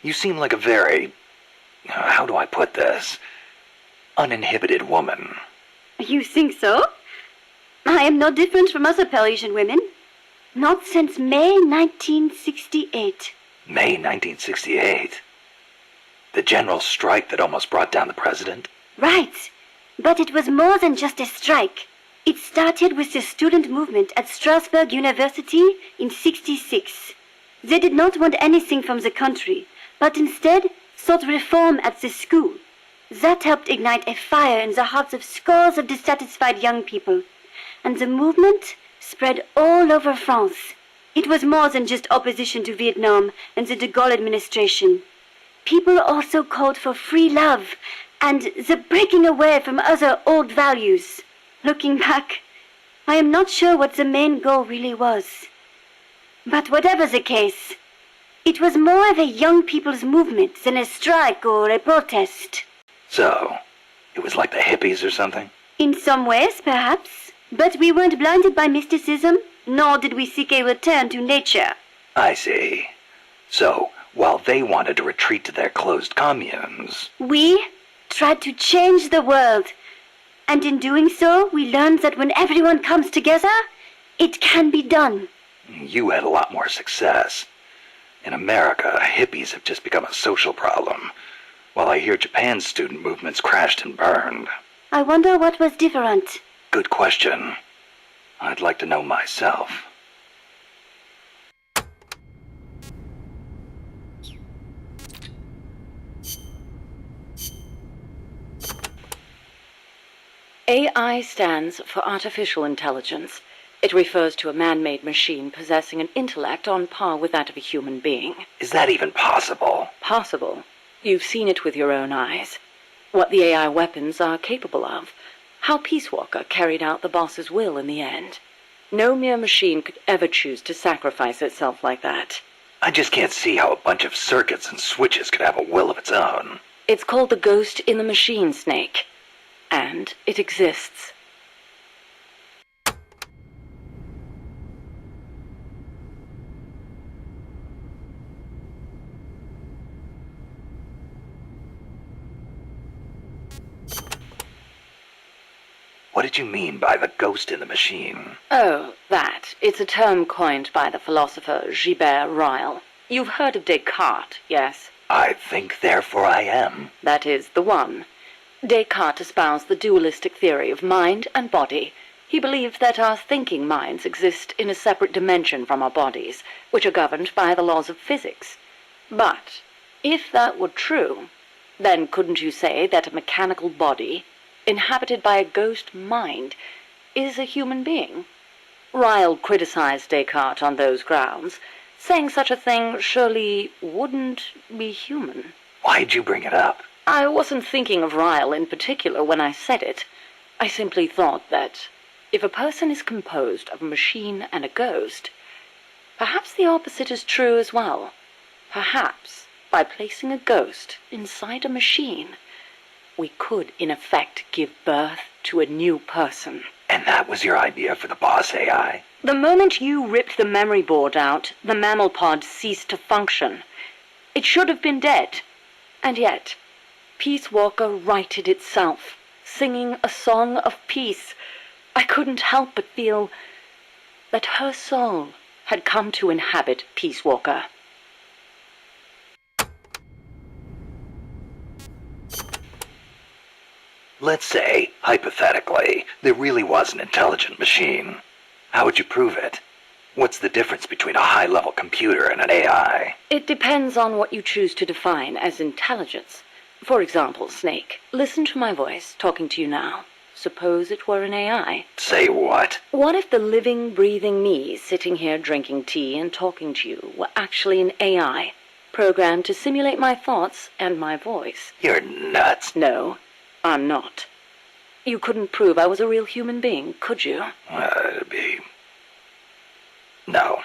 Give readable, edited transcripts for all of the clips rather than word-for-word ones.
You seem like a very, how do I put this, uninhibited woman. You think so? I am no different from other Parisian women. Not since May 1968. May 1968? The general strike that almost brought down the president? Right. But it was more than just a strike. It started with the student movement at Strasbourg University in '66. They did not want anything from the country, but instead sought reform at the school. That helped ignite a fire in the hearts of scores of dissatisfied young people. And the movement spread all over France. It was more than just opposition to Vietnam and the de Gaulle administration. People also called for free love and the breaking away from other old values. Looking back, I am not sure what the main goal really was. But whatever the case, it was more of a young people's movement than a strike or a protest. So, it was like the hippies or something? In some ways, perhaps. But we weren't blinded by mysticism, nor did we seek a return to nature. I see. So, while they wanted to retreat to their closed communes, we tried to change the world. And in doing so, we learned that when everyone comes together, it can be done. You had a lot more success. In America, hippies have just become a social problem, while I hear Japan's student movements crashed and burned. I wonder what was different. Good question. I'd like to know myself. AI stands for artificial intelligence. It refers to a man-made machine possessing an intellect on par with that of a human being. Is that even possible? Possible. You've seen it with your own eyes. What the AI weapons are capable of. How Peace Walker carried out the boss's will in the end. No mere machine could ever choose to sacrifice itself like that. I just can't see how a bunch of circuits and switches could have a will of its own. It's called the ghost in the machine, Snake. And it exists. What did you mean by the ghost in the machine? Oh, that. It's a term coined by the philosopher Gilbert Ryle. You've heard of Descartes, yes? I think, therefore I am. That is the one. Descartes espoused the dualistic theory of mind and body. He believed that our thinking minds exist in a separate dimension from our bodies, which are governed by the laws of physics. But, if that were true, then couldn't you say that a mechanical body, inhabited by a ghost mind, is a human being? Ryle criticized Descartes on those grounds, saying such a thing surely wouldn't be human. Why'd you bring it up? I wasn't thinking of Ryle in particular when I said it. I simply thought that if a person is composed of a machine and a ghost, perhaps the opposite is true as well. Perhaps, by placing a ghost inside a machine, we could, in effect, give birth to a new person. And that was your idea for the boss AI? The moment you ripped the memory board out, the mammal pod ceased to function. It should have been dead. And yet, Peace Walker righted itself, singing a song of peace. I couldn't help but feel that her soul had come to inhabit Peace Walker. Let's say, hypothetically, there really was an intelligent machine. How would you prove it? What's the difference between a high-level computer and an AI? It depends on what you choose to define as intelligence. For example, Snake, listen to my voice talking to you now. Suppose it were an AI. Say what? What if the living, breathing me sitting here drinking tea and talking to you were actually an AI, programmed to simulate my thoughts and my voice? You're nuts. No, I'm not. You couldn't prove I was a real human being, could you? It'd be... No.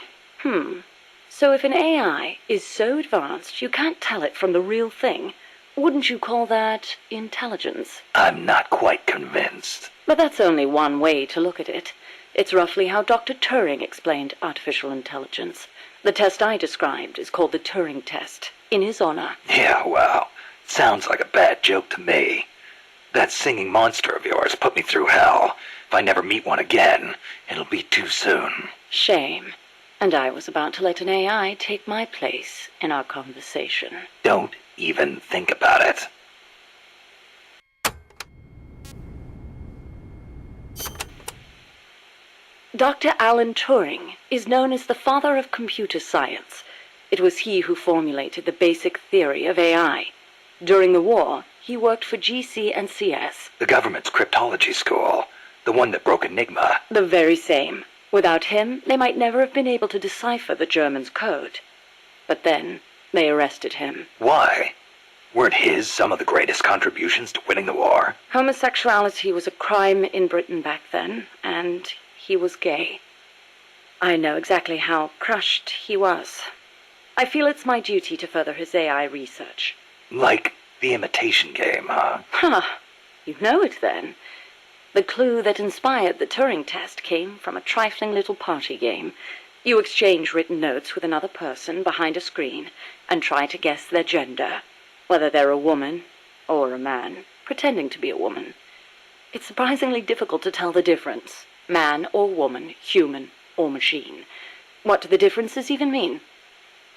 So if an AI is so advanced you can't tell it from the real thing, wouldn't you call that intelligence? I'm not quite convinced. But that's only one way to look at it. It's roughly how Dr. Turing explained artificial intelligence. The test I described is called the Turing test. in his honor. Yeah, well, sounds like a bad joke to me. That singing monster of yours put me through hell. If I never meet one again, it'll be too soon. Shame. And I was about to let an AI take my place in our conversation. Don't even think about it. Dr. Alan Turing is known as the father of computer science. It was he who formulated the basic theory of AI. During the war, he worked for GC and CS. The government's cryptology school. The one that broke Enigma. The very same. Without him, they might never have been able to decipher the Germans' code. But then, they arrested him. Why? Weren't his some of the greatest contributions to winning the war? Homosexuality was a crime in Britain back then, and he was gay. I know exactly how crushed he was. I feel it's my duty to further his AI research. Like the Imitation Game, huh? Huh. You know it then. The clue that inspired the Turing test came from a trifling little party game. You exchange written notes with another person behind a screen and try to guess their gender, whether they're a woman or a man, pretending to be a woman. It's surprisingly difficult to tell the difference. Man or woman, human or machine. What do the differences even mean?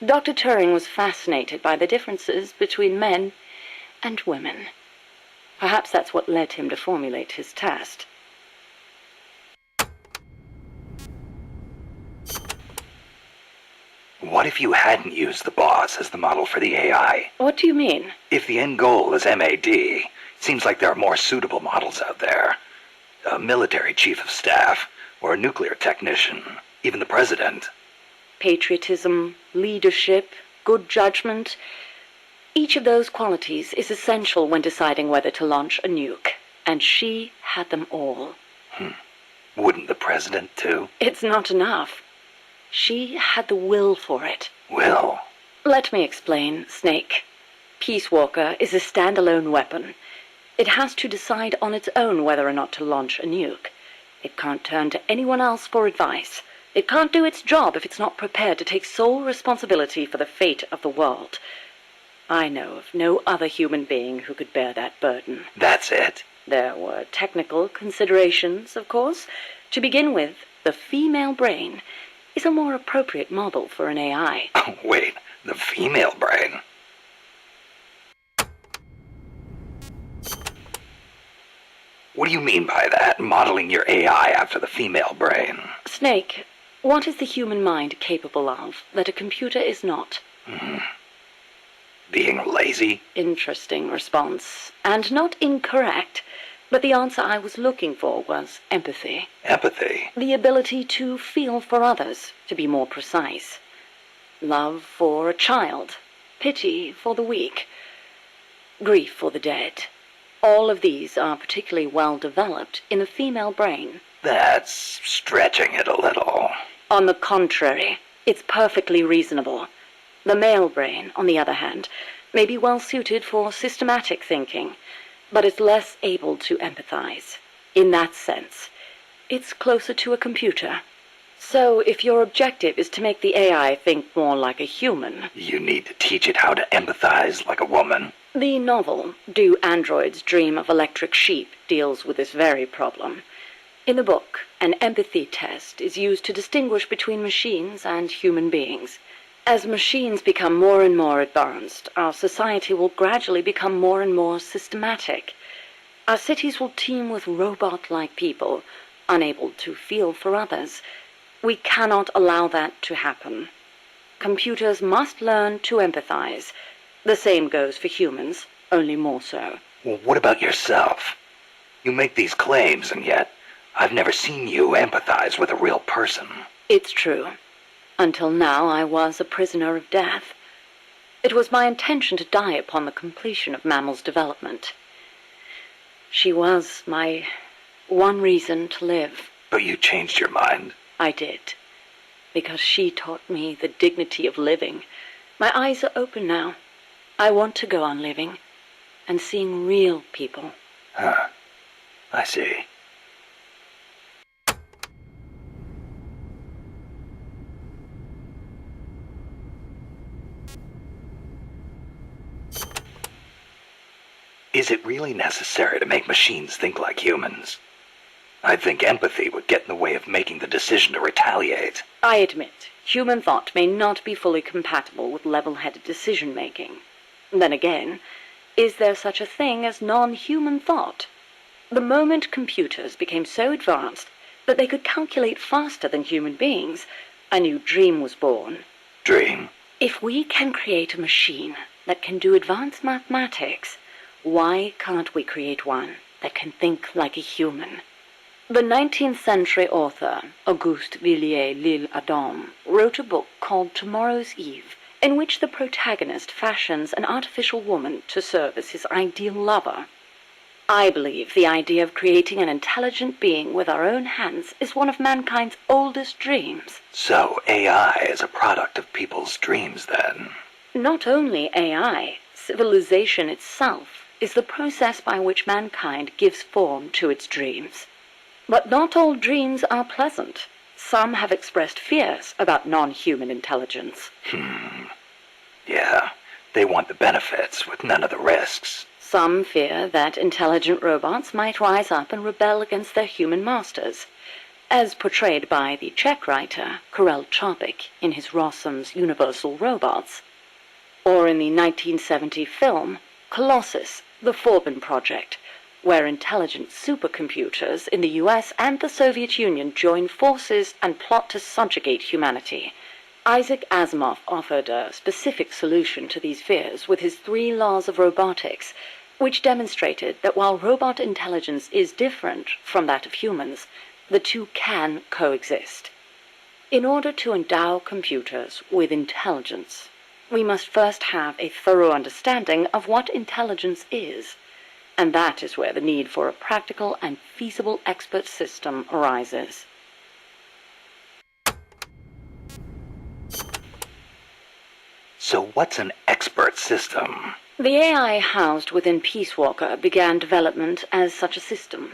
Dr. Turing was fascinated by the differences between men and women. Perhaps that's what led him to formulate his test. What if you hadn't used the boss as the model for the AI? What do you mean? If the end goal is MAD, seems like there are more suitable models out there. A military chief of staff, or a nuclear technician, even the president. Patriotism, leadership, good judgment. Each of those qualities is essential when deciding whether to launch a nuke. And she had them all. Wouldn't the president too? It's not enough. She had the will for it. Will? Let me explain, Snake. Peace Walker is a standalone weapon. It has to decide on its own whether or not to launch a nuke. It can't turn to anyone else for advice. It can't do its job if it's not prepared to take sole responsibility for the fate of the world. I know of no other human being who could bear that burden. That's it? There were technical considerations, of course. To begin with, the female brain is a more appropriate model for an AI. Oh, wait, the female brain? What do you mean by that, modeling your AI after the female brain? Snake, what is the human mind capable of that a computer is not? Being lazy? Interesting response. And not incorrect. But the answer I was looking for was empathy. Empathy? The ability to feel for others, to be more precise. Love for a child. Pity for the weak. Grief for the dead. All of these are particularly well developed in the female brain. That's stretching it a little. On the contrary, it's perfectly reasonable. The male brain, on the other hand, may be well suited for systematic thinking, but it's less able to empathize. In that sense, it's closer to a computer. So if your objective is to make the AI think more like a human... You need to teach it how to empathize like a woman. The novel, Do Androids Dream of Electric Sheep, deals with this very problem. In the book, an empathy test is used to distinguish between machines and human beings. As machines become more and more advanced, our society will gradually become more and more systematic. Our cities will teem with robot-like people, unable to feel for others. We cannot allow that to happen. Computers must learn to empathize. The same goes for humans, only more so. Well, what about yourself? You make these claims, and yet I've never seen you empathize with a real person. It's true. Until now, I was a prisoner of death. It was my intention to die upon the completion of Mammal's development. She was my one reason to live. But you changed your mind. I did. Because she taught me the dignity of living. My eyes are open now. I want to go on living and seeing real people. Huh. I see. Is it really necessary to make machines think like humans? I think empathy would get in the way of making the decision to retaliate. I admit, human thought may not be fully compatible with level-headed decision-making. Then again, is there such a thing as non-human thought? The moment computers became so advanced that they could calculate faster than human beings, a new dream was born. Dream? If we can create a machine that can do advanced mathematics, why can't we create one that can think like a human? The 19th century author, Auguste Villiers L'Isle-Adam, wrote a book called Tomorrow's Eve, in which the protagonist fashions an artificial woman to serve as his ideal lover. I believe the idea of creating an intelligent being with our own hands is one of mankind's oldest dreams. So AI is a product of people's dreams, then? Not only AI, civilization itself is the process by which mankind gives form to its dreams. But not all dreams are pleasant. Some have expressed fears about non-human intelligence. Yeah, they want the benefits with none of the risks. Some fear that intelligent robots might rise up and rebel against their human masters, as portrayed by the Czech writer Karel Čapek in his Rossum's Universal Robots, or in the 1970 film Colossus, the Forbin Project, where intelligent supercomputers in the US and the Soviet Union join forces and plot to subjugate humanity. Isaac Asimov offered a specific solution to these fears with his 3 laws of robotics, which demonstrated that while robot intelligence is different from that of humans, the two can coexist. In order to endow computers with intelligence, we must first have a thorough understanding of what intelligence is, and that is where the need for a practical and feasible expert system arises. So what's an expert system? The AI housed within Peace Walker began development as such a system.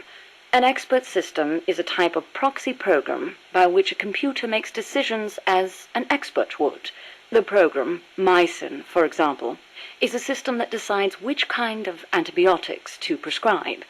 An expert system is a type of proxy program by which a computer makes decisions as an expert would. The program, Mycin, for example, is a system that decides which kind of antibiotics to prescribe.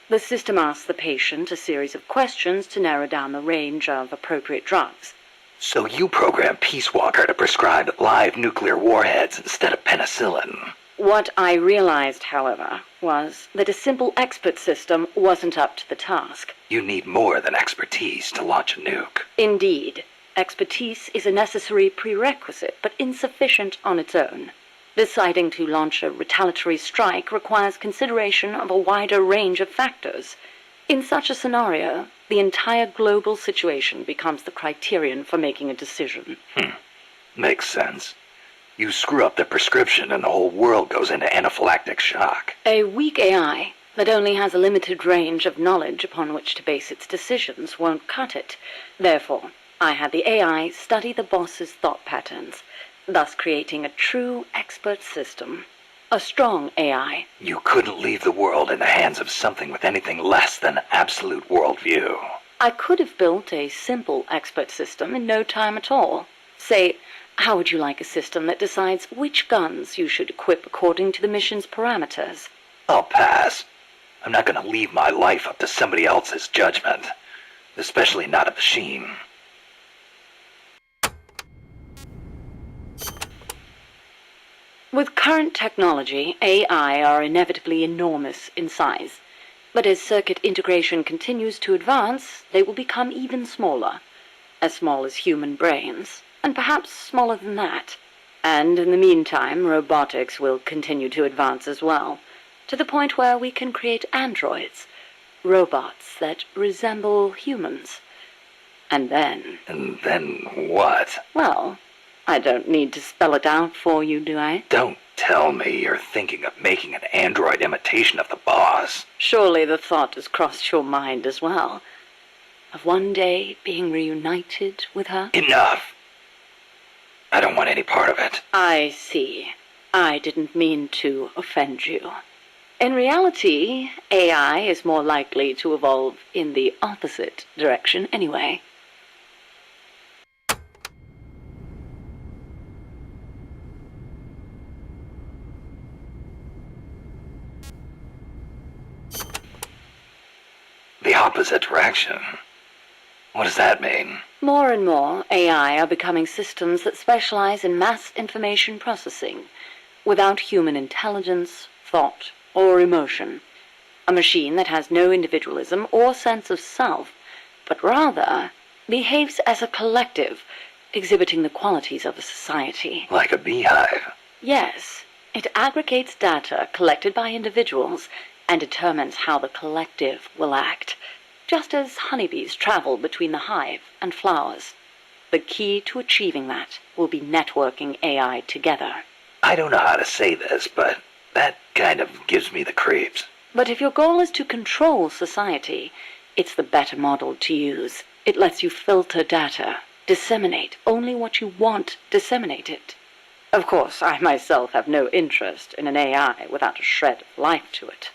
The system asks the patient a series of questions to narrow down the range of appropriate drugs. So you program Peace Walker to prescribe live nuclear warheads instead of penicillin. What I realized, however, was that a simple expert system wasn't up to the task. You need more than expertise to launch a nuke. Indeed, expertise is a necessary prerequisite, but insufficient on its own. Deciding to launch a retaliatory strike requires consideration of a wider range of factors. In such a scenario, the entire global situation becomes the criterion for making a decision. Makes sense. You screw up the prescription and the whole world goes into anaphylactic shock. A weak AI that only has a limited range of knowledge upon which to base its decisions won't cut it. Therefore, I had the AI study the boss's thought patterns, thus creating a true expert system. A strong AI. You couldn't leave the world in the hands of something with anything less than absolute worldview. I could have built a simple expert system in no time at all. Say, how would you like a system that decides which guns you should equip according to the mission's parameters? I'll pass. I'm not going to leave my life up to somebody else's judgment. Especially not a machine. With current technology, AI are inevitably enormous in size. But as circuit integration continues to advance, they will become even smaller. As small as human brains, and perhaps smaller than that. And in the meantime, robotics will continue to advance as well, to the point where we can create androids, robots that resemble humans. And then... And then what? Well, I don't need to spell it out for you, do I? Don't tell me you're thinking of making an android imitation of the boss. Surely the thought has crossed your mind as well, of one day being reunited with her? Enough! I don't want any part of it. I see. I didn't mean to offend you. In reality, AI is more likely to evolve in the opposite direction anyway. opposite direction. What does that mean? More and more AI are becoming systems that specialize in mass information processing, without human intelligence, thought, or emotion. A machine that has no individualism or sense of self, but rather behaves as a collective, exhibiting the qualities of a society. Like a beehive. Yes, it aggregates data collected by individuals and determines how the collective will act, just as honeybees travel between the hive and flowers. The key to achieving that will be networking AI together. I don't know how to say this, but that kind of gives me the creeps. But if your goal is to control society, it's the better model to use. It lets you filter data, disseminate only what you want disseminated. Of course, I myself have no interest in an AI without a shred of life to it.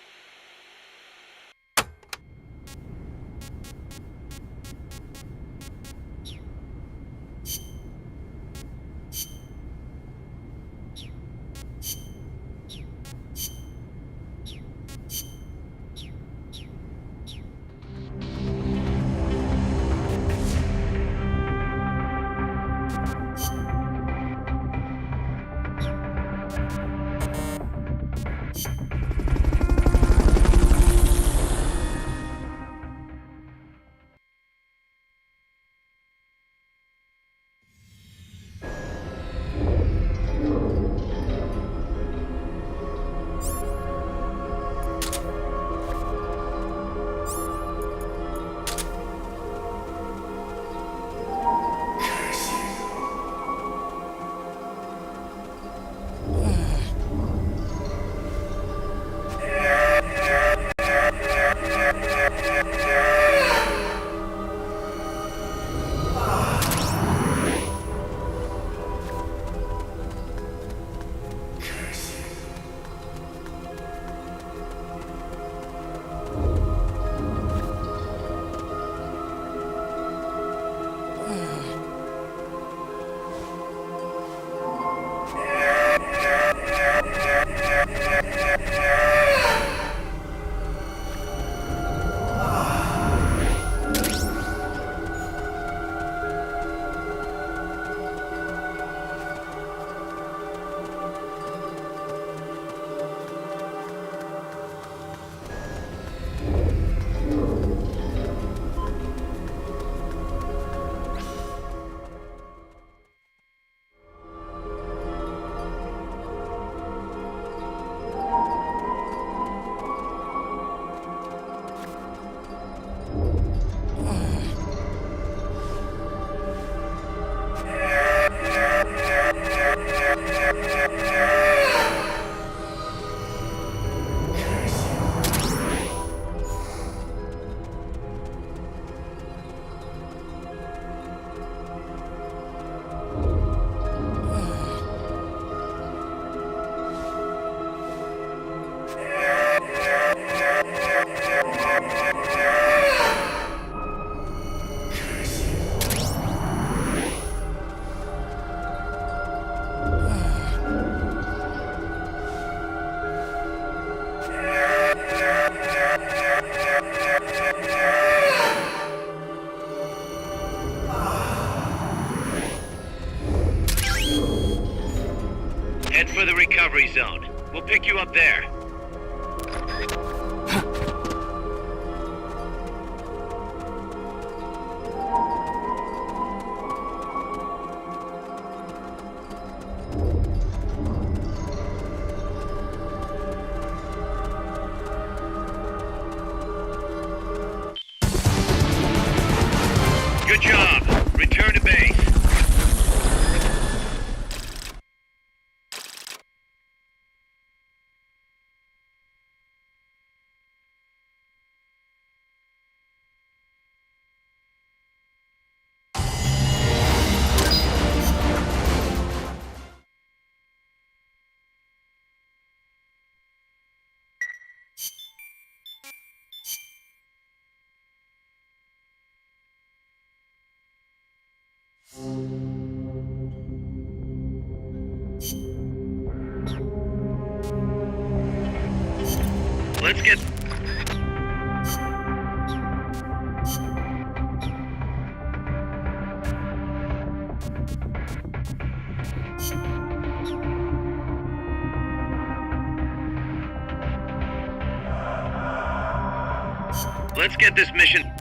Head for the recovery zone. We'll pick you up there. Good job. Return to base. Let's get... Let's get this mission...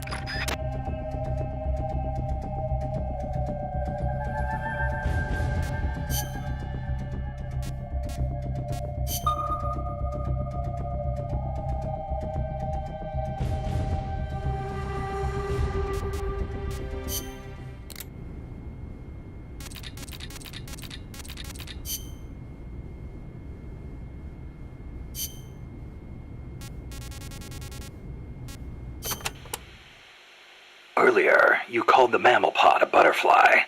Earlier, you called the mammal pod a butterfly.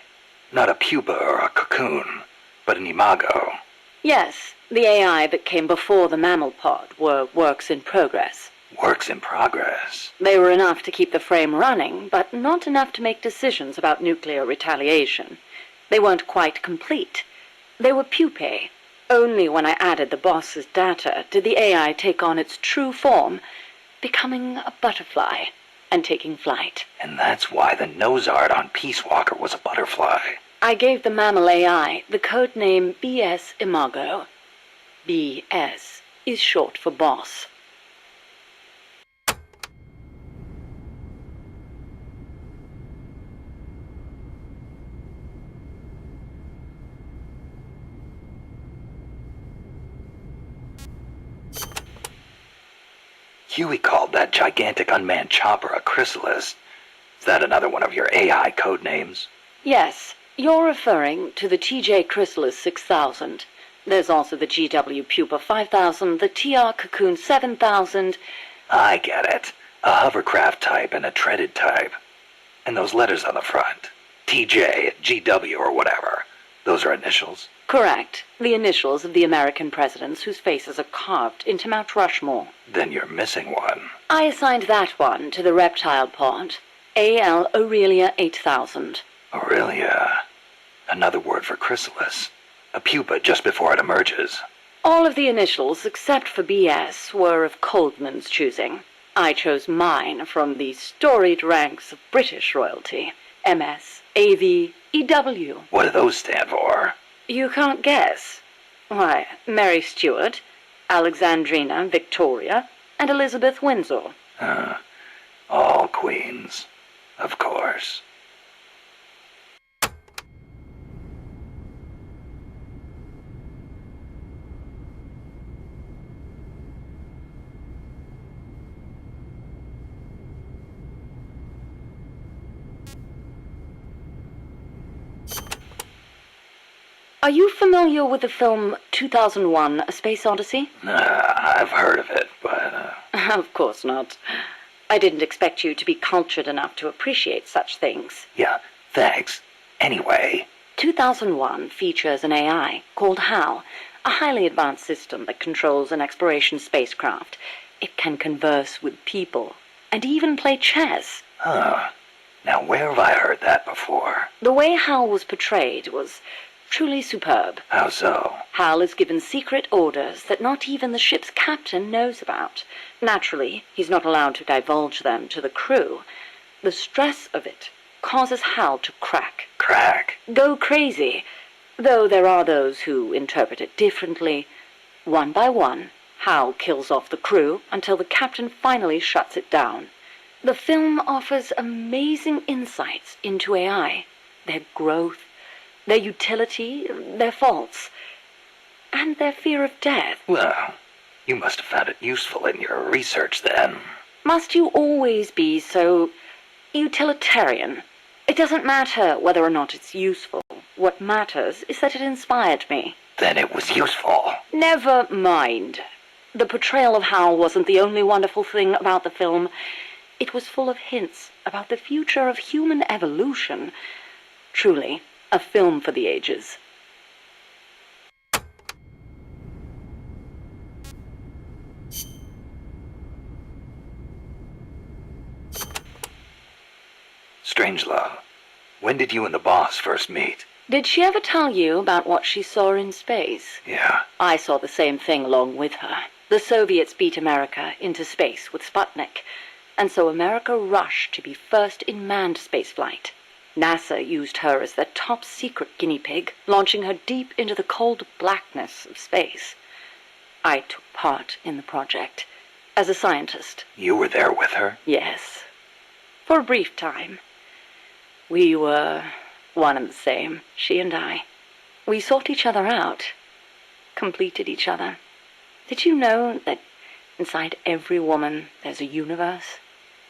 Not a pupa or a cocoon, but an imago. Yes, the AI that came before the mammal pod were works in progress. Works in progress. They were enough to keep the frame running, but not enough to make decisions about nuclear retaliation. They weren't quite complete. They were pupae. Only when I added the boss's data did the AI take on its true form, becoming a butterfly and taking flight. And that's why the nose art on Peace Walker was a butterfly. I gave the mammal AI the code name BS Imago. BS is short for boss. Huey called that gigantic unmanned chopper a chrysalis. Is that another one of your AI code names? Yes, you're referring to the TJ Chrysalis 6000. There's also the GW Pupa 5000, the TR Cocoon 7000. I get it. A hovercraft type and a treaded type. And those letters on the front. TJ, GW, or whatever. Those are initials. Correct. The initials of the American presidents whose faces are carved into Mount Rushmore. Then you're missing one. I assigned that one to the reptile pod. AL Aurelia 8000. Aurelia. Another word for chrysalis. A pupa just before it emerges. All of the initials, except for BS, were of Coldman's choosing. I chose mine from the storied ranks of British royalty. MS, AV, EW. What do those stand for? You can't guess. Why, Mary Stuart, Alexandrina Victoria, and Elizabeth Windsor. All queens. Of course. Are you familiar with the film 2001: A Space Odyssey? I've heard of it, but... Of course not. I didn't expect you to be cultured enough to appreciate such things. Yeah, thanks. Anyway... 2001 features an AI called HAL, a highly advanced system that controls an exploration spacecraft. It can converse with people, and even play chess. Huh. Now where have I heard that before? The way HAL was portrayed was truly superb. How so? HAL is given secret orders that not even the ship's captain knows about. Naturally, he's not allowed to divulge them to the crew. The stress of it causes HAL to crack. Crack? Go crazy. Though there are those who interpret it differently. One by one, HAL kills off the crew until the captain finally shuts it down. The film offers amazing insights into AI, their growth, their utility, their faults, and their fear of death. Well, you must have found it useful in your research then. Must you always be so utilitarian? It doesn't matter whether or not it's useful. What matters is that it inspired me. Then it was useful. Never mind. The portrayal of Hal wasn't the only wonderful thing about the film. It was full of hints about the future of human evolution. Truly, a film for the ages. Strangelove, when did you and the boss first meet? Did she ever tell you about what she saw in space? Yeah. I saw the same thing along with her. The Soviets beat America into space with Sputnik, and so America rushed to be first in manned spaceflight. NASA used her as their top secret guinea pig, launching her deep into the cold blackness of space. I took part in the project. as a scientist. You were there with her? Yes. For a brief time. We were one and the same, she and I. We sought each other out, completed each other. Did you know that inside every woman there's a universe?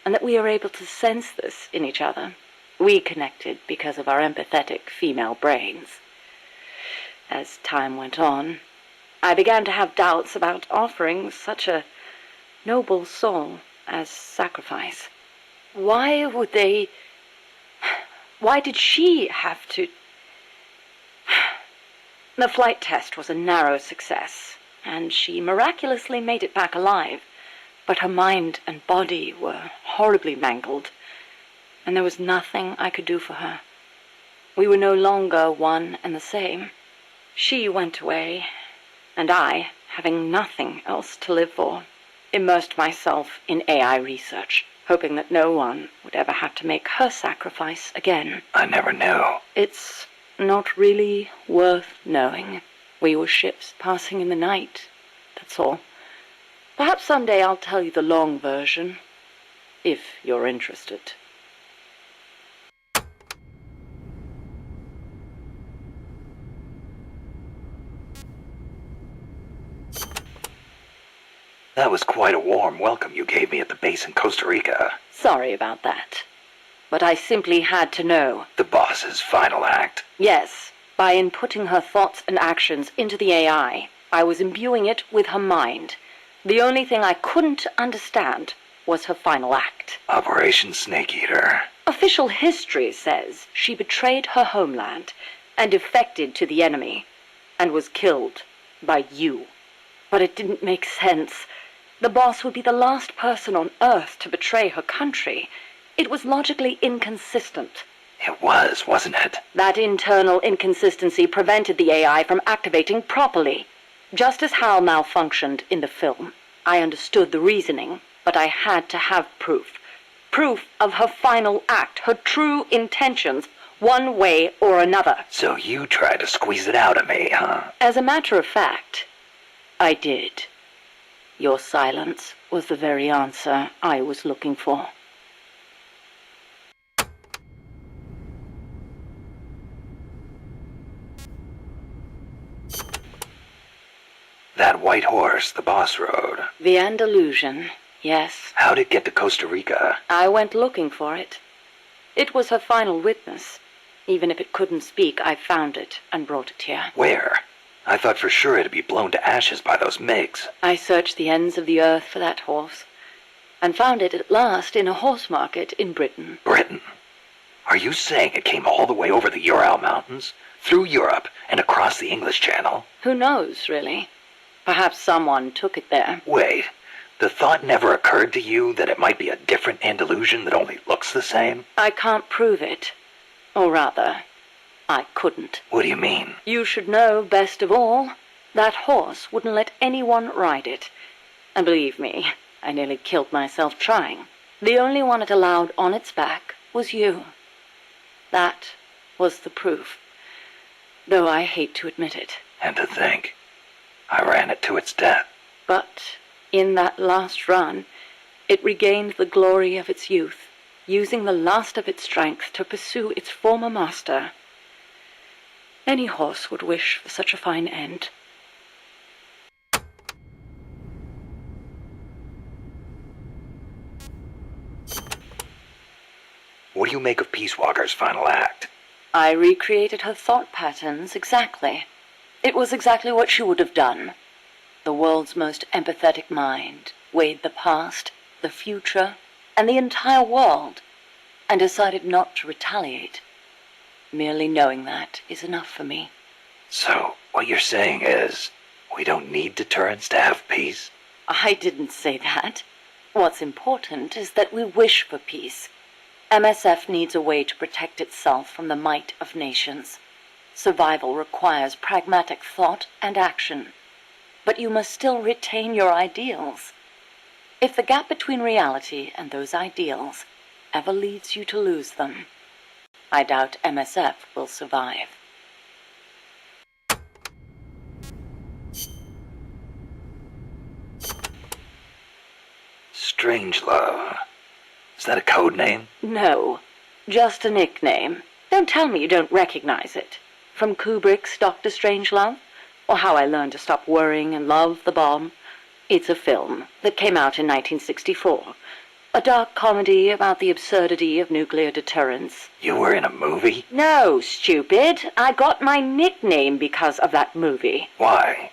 And that we are able to sense this in each other? We connected because of our empathetic female brains. As time went on, I began to have doubts about offering such a noble soul as sacrifice. Why did she have to... The flight test was a narrow success, and she miraculously made it back alive, but her mind and body were horribly mangled, and there was nothing I could do for her. We were no longer one and the same. She went away, and I, having nothing else to live for, immersed myself in AI research, hoping that no one would ever have to make her sacrifice again. I never knew. It's not really worth knowing. We were ships passing in the night, that's all. Perhaps someday I'll tell you the long version, if you're interested. That was quite a warm welcome you gave me at the base in Costa Rica. Sorry about that. But I simply had to know. The boss's final act. Yes, by inputting her thoughts and actions into the AI, I was imbuing it with her mind. The only thing I couldn't understand was her final act. Operation Snake Eater. Official history says she betrayed her homeland and defected to the enemy and was killed by you. But it didn't make sense. The boss would be the last person on Earth to betray her country. It was logically inconsistent. It was, wasn't it? That internal inconsistency prevented the AI from activating properly. Just as Hal malfunctioned in the film, I understood the reasoning, but I had to have proof. Proof of her final act, her true intentions, one way or another. So you tried to squeeze it out of me, huh? As a matter of fact, I did. Your silence was the very answer I was looking for. That white horse the boss rode. The Andalusian, yes. How'd it get to Costa Rica? I went looking for it. It was her final witness. Even if it couldn't speak, I found it and brought it here. Where? I thought for sure it'd be blown to ashes by those MiGs. I searched the ends of the earth for that horse, and found it at last in a horse market in Britain. Britain? Are you saying it came all the way over the Ural Mountains, through Europe, and across the English Channel? Who knows, really? Perhaps someone took it there. Wait, the thought never occurred to you that it might be a different Andalusian that only looks the same? I can't prove it. Or rather, I couldn't. What do you mean? You should know best of all. That horse wouldn't let anyone ride it. And believe me, I nearly killed myself trying. The only one it allowed on its back was you. That was the proof. Though I hate to admit it. And to think, I ran it to its death. But in that last run, it regained the glory of its youth, using the last of its strength to pursue its former master. Any horse would wish for such a fine end. What do you make of Peace Walker's final act? I recreated her thought patterns exactly. It was exactly what she would have done. The world's most empathetic mind weighed the past, the future, and the entire world, and decided not to retaliate. Merely knowing that is enough for me. So, what you're saying is, we don't need deterrence to have peace? I didn't say that. What's important is that we wish for peace. MSF needs a way to protect itself from the might of nations. Survival requires pragmatic thought and action. But you must still retain your ideals. If the gap between reality and those ideals ever leads you to lose them, I doubt MSF will survive. Strangelove. Is that a code name? No, just a nickname. Don't tell me you don't recognize it. From Kubrick's Dr. Strangelove, or How I Learned to Stop Worrying and Love the Bomb. It's a film that came out in 1964. A dark comedy about the absurdity of nuclear deterrence. You were in a movie? No, stupid. I got my nickname because of that movie. Why?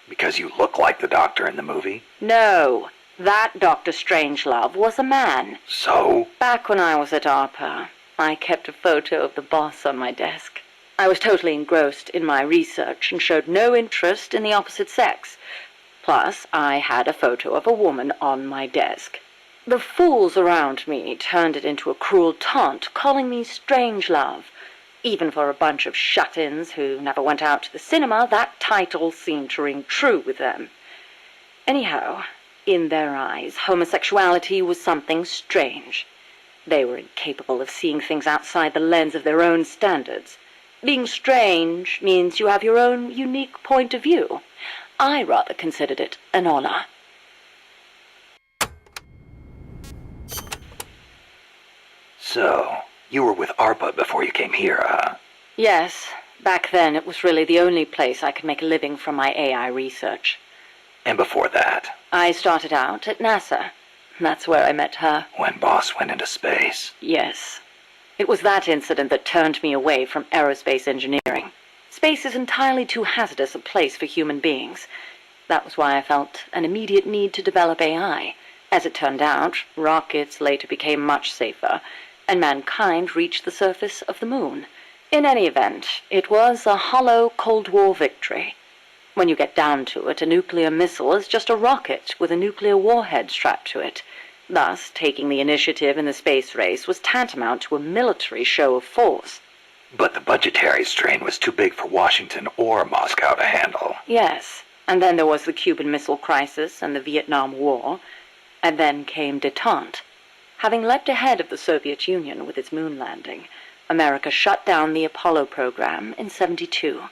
Because you look like the doctor in the movie? No, that Dr. Strangelove was a man. So? Back when I was at ARPA, I kept a photo of the boss on my desk. I was totally engrossed in my research and showed no interest in the opposite sex. Plus, I had a photo of a woman on my desk. The fools around me turned it into a cruel taunt, calling me Strangelove. Even for a bunch of shut-ins who never went out to the cinema, that title seemed to ring true with them. Anyhow, in their eyes, homosexuality was something strange. They were incapable of seeing things outside the lens of their own standards. Being strange means you have your own unique point of view. I rather considered it an honor. So, you were with ARPA before you came here, huh? Yes, back then it was really the only place I could make a living from my AI research. And before that? I started out at NASA. That's where I met her. When Boss went into space? Yes. It was that incident that turned me away from aerospace engineering. Space is entirely too hazardous a place for human beings. That was why I felt an immediate need to develop AI. As it turned out, rockets later became much safer, and mankind reached the surface of the moon. In any event, it was a hollow Cold War victory. When you get down to it, a nuclear missile is just a rocket with a nuclear warhead strapped to it. Thus, taking the initiative in the space race was tantamount to a military show of force. But the budgetary strain was too big for Washington or Moscow to handle. Yes, and then there was the Cuban Missile Crisis and the Vietnam War, and then came détente. Having leapt ahead of the Soviet Union with its moon landing, America shut down the Apollo program in '72.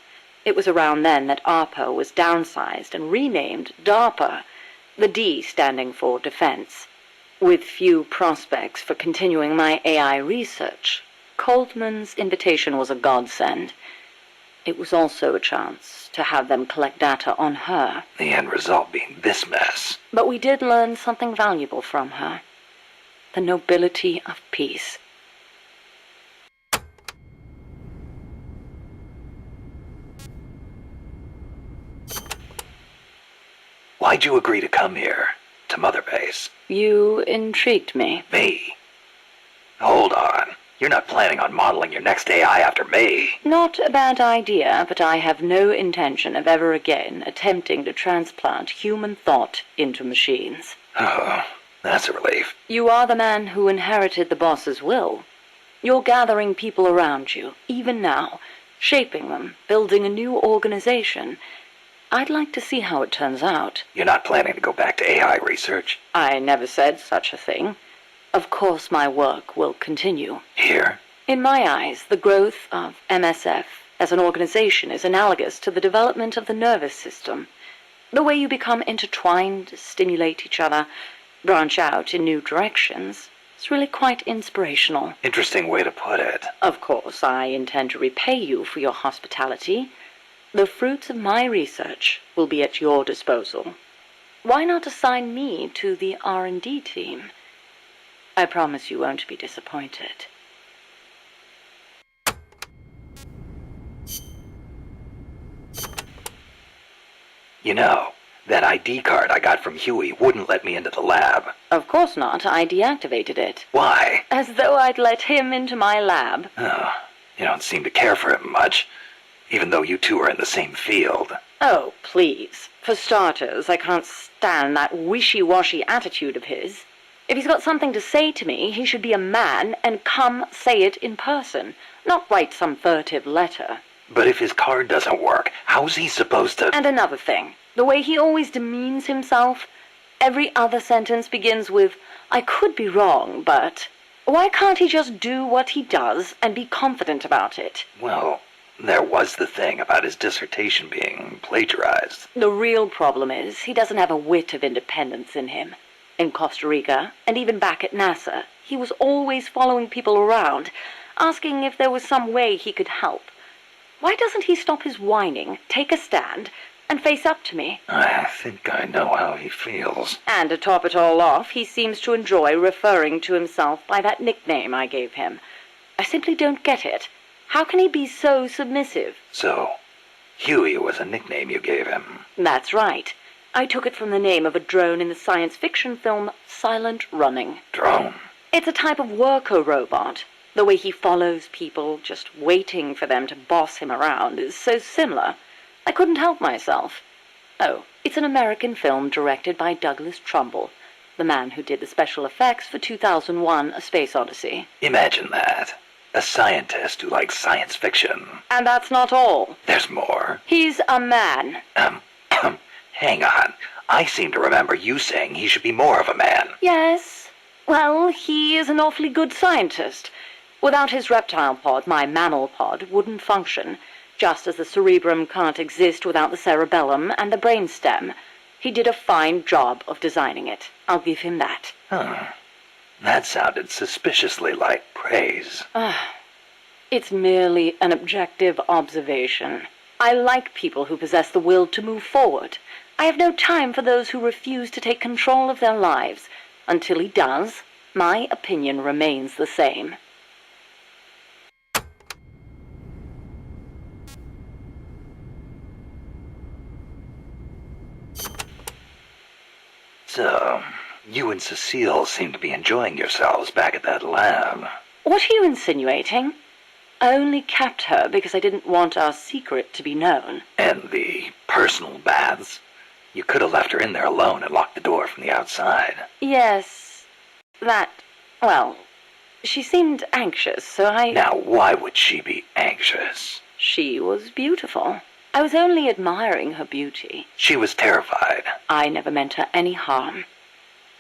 It was around then that ARPA was downsized and renamed DARPA, the D standing for Defense. With few prospects for continuing my AI research, Coldman's invitation was a godsend. It was also a chance to have them collect data on her. The end result being this mess. But we did learn something valuable from her. The nobility of peace. Why'd you agree to come here, to Mother Base? You intrigued me. Me? Hold on. You're not planning on modeling your next AI after me. Not a bad idea, but I have no intention of ever again attempting to transplant human thought into machines. Oh, that's a relief. You are the man who inherited the boss's will. You're gathering people around you, even now, shaping them, building a new organization. I'd like to see how it turns out. You're not planning to go back to AI research? I never said such a thing. Of course my work will continue. Here? In my eyes, the growth of MSF as an organization is analogous to the development of the nervous system. The way you become intertwined, stimulate each other, branch out in new directions. It's really quite inspirational. Interesting way to put it. Of course, I intend to repay you for your hospitality. The fruits of my research will be at your disposal. Why not assign me to the R&D team? I promise you won't be disappointed. You know, that ID card I got from Huey wouldn't let me into the lab. Of course not. I deactivated it. Why? As though I'd let him into my lab. Oh, you don't seem to care for him much, even though you two are in the same field. Oh, please. For starters, I can't stand that wishy-washy attitude of his. If he's got something to say to me, he should be a man and come say it in person, not write some furtive letter. But if his card doesn't work, how's he supposed to— And another thing, the way he always demeans himself. Every other sentence begins with, I could be wrong, but... Why can't he just do what he does and be confident about it? Well, there was the thing about his dissertation being plagiarized. The real problem is he doesn't have a whit of independence in him. In Costa Rica, and even back at NASA, he was always following people around, asking if there was some way he could help. Why doesn't he stop his whining, take a stand, and face up to me? I think I know how he feels. And to top it all off, he seems to enjoy referring to himself by that nickname I gave him. I simply don't get it. How can he be so submissive? So, Huey was a nickname you gave him. That's right. I took it from the name of a drone in the science fiction film Silent Running. Drone. It's a type of worker robot. The way he follows people, just waiting for them to boss him around, is so similar. I couldn't help myself. Oh, it's an American film directed by Douglas Trumbull, the man who did the special effects for 2001: A Space Odyssey. Imagine that. A scientist who likes science fiction. And that's not all. There's more. He's a man. Hang on. I seem to remember you saying he should be more of a man. Yes. Well, he is an awfully good scientist. Without his reptile pod, my mammal pod wouldn't function, just as the cerebrum can't exist without the cerebellum and the brainstem. He did a fine job of designing it. I'll give him that. That sounded suspiciously like praise. It's merely an objective observation. I like people who possess the will to move forward. I have no time for those who refuse to take control of their lives. Until he does, my opinion remains the same. So, you and Cecile seem to be enjoying yourselves back at that lab. What are you insinuating? I only kept her because I didn't want our secret to be known. And the personal baths. You could have left her in there alone and locked the door from the outside. Yes, well, she seemed anxious, so I... Now, why would she be anxious? She was beautiful. I was only admiring her beauty. She was terrified. I never meant her any harm.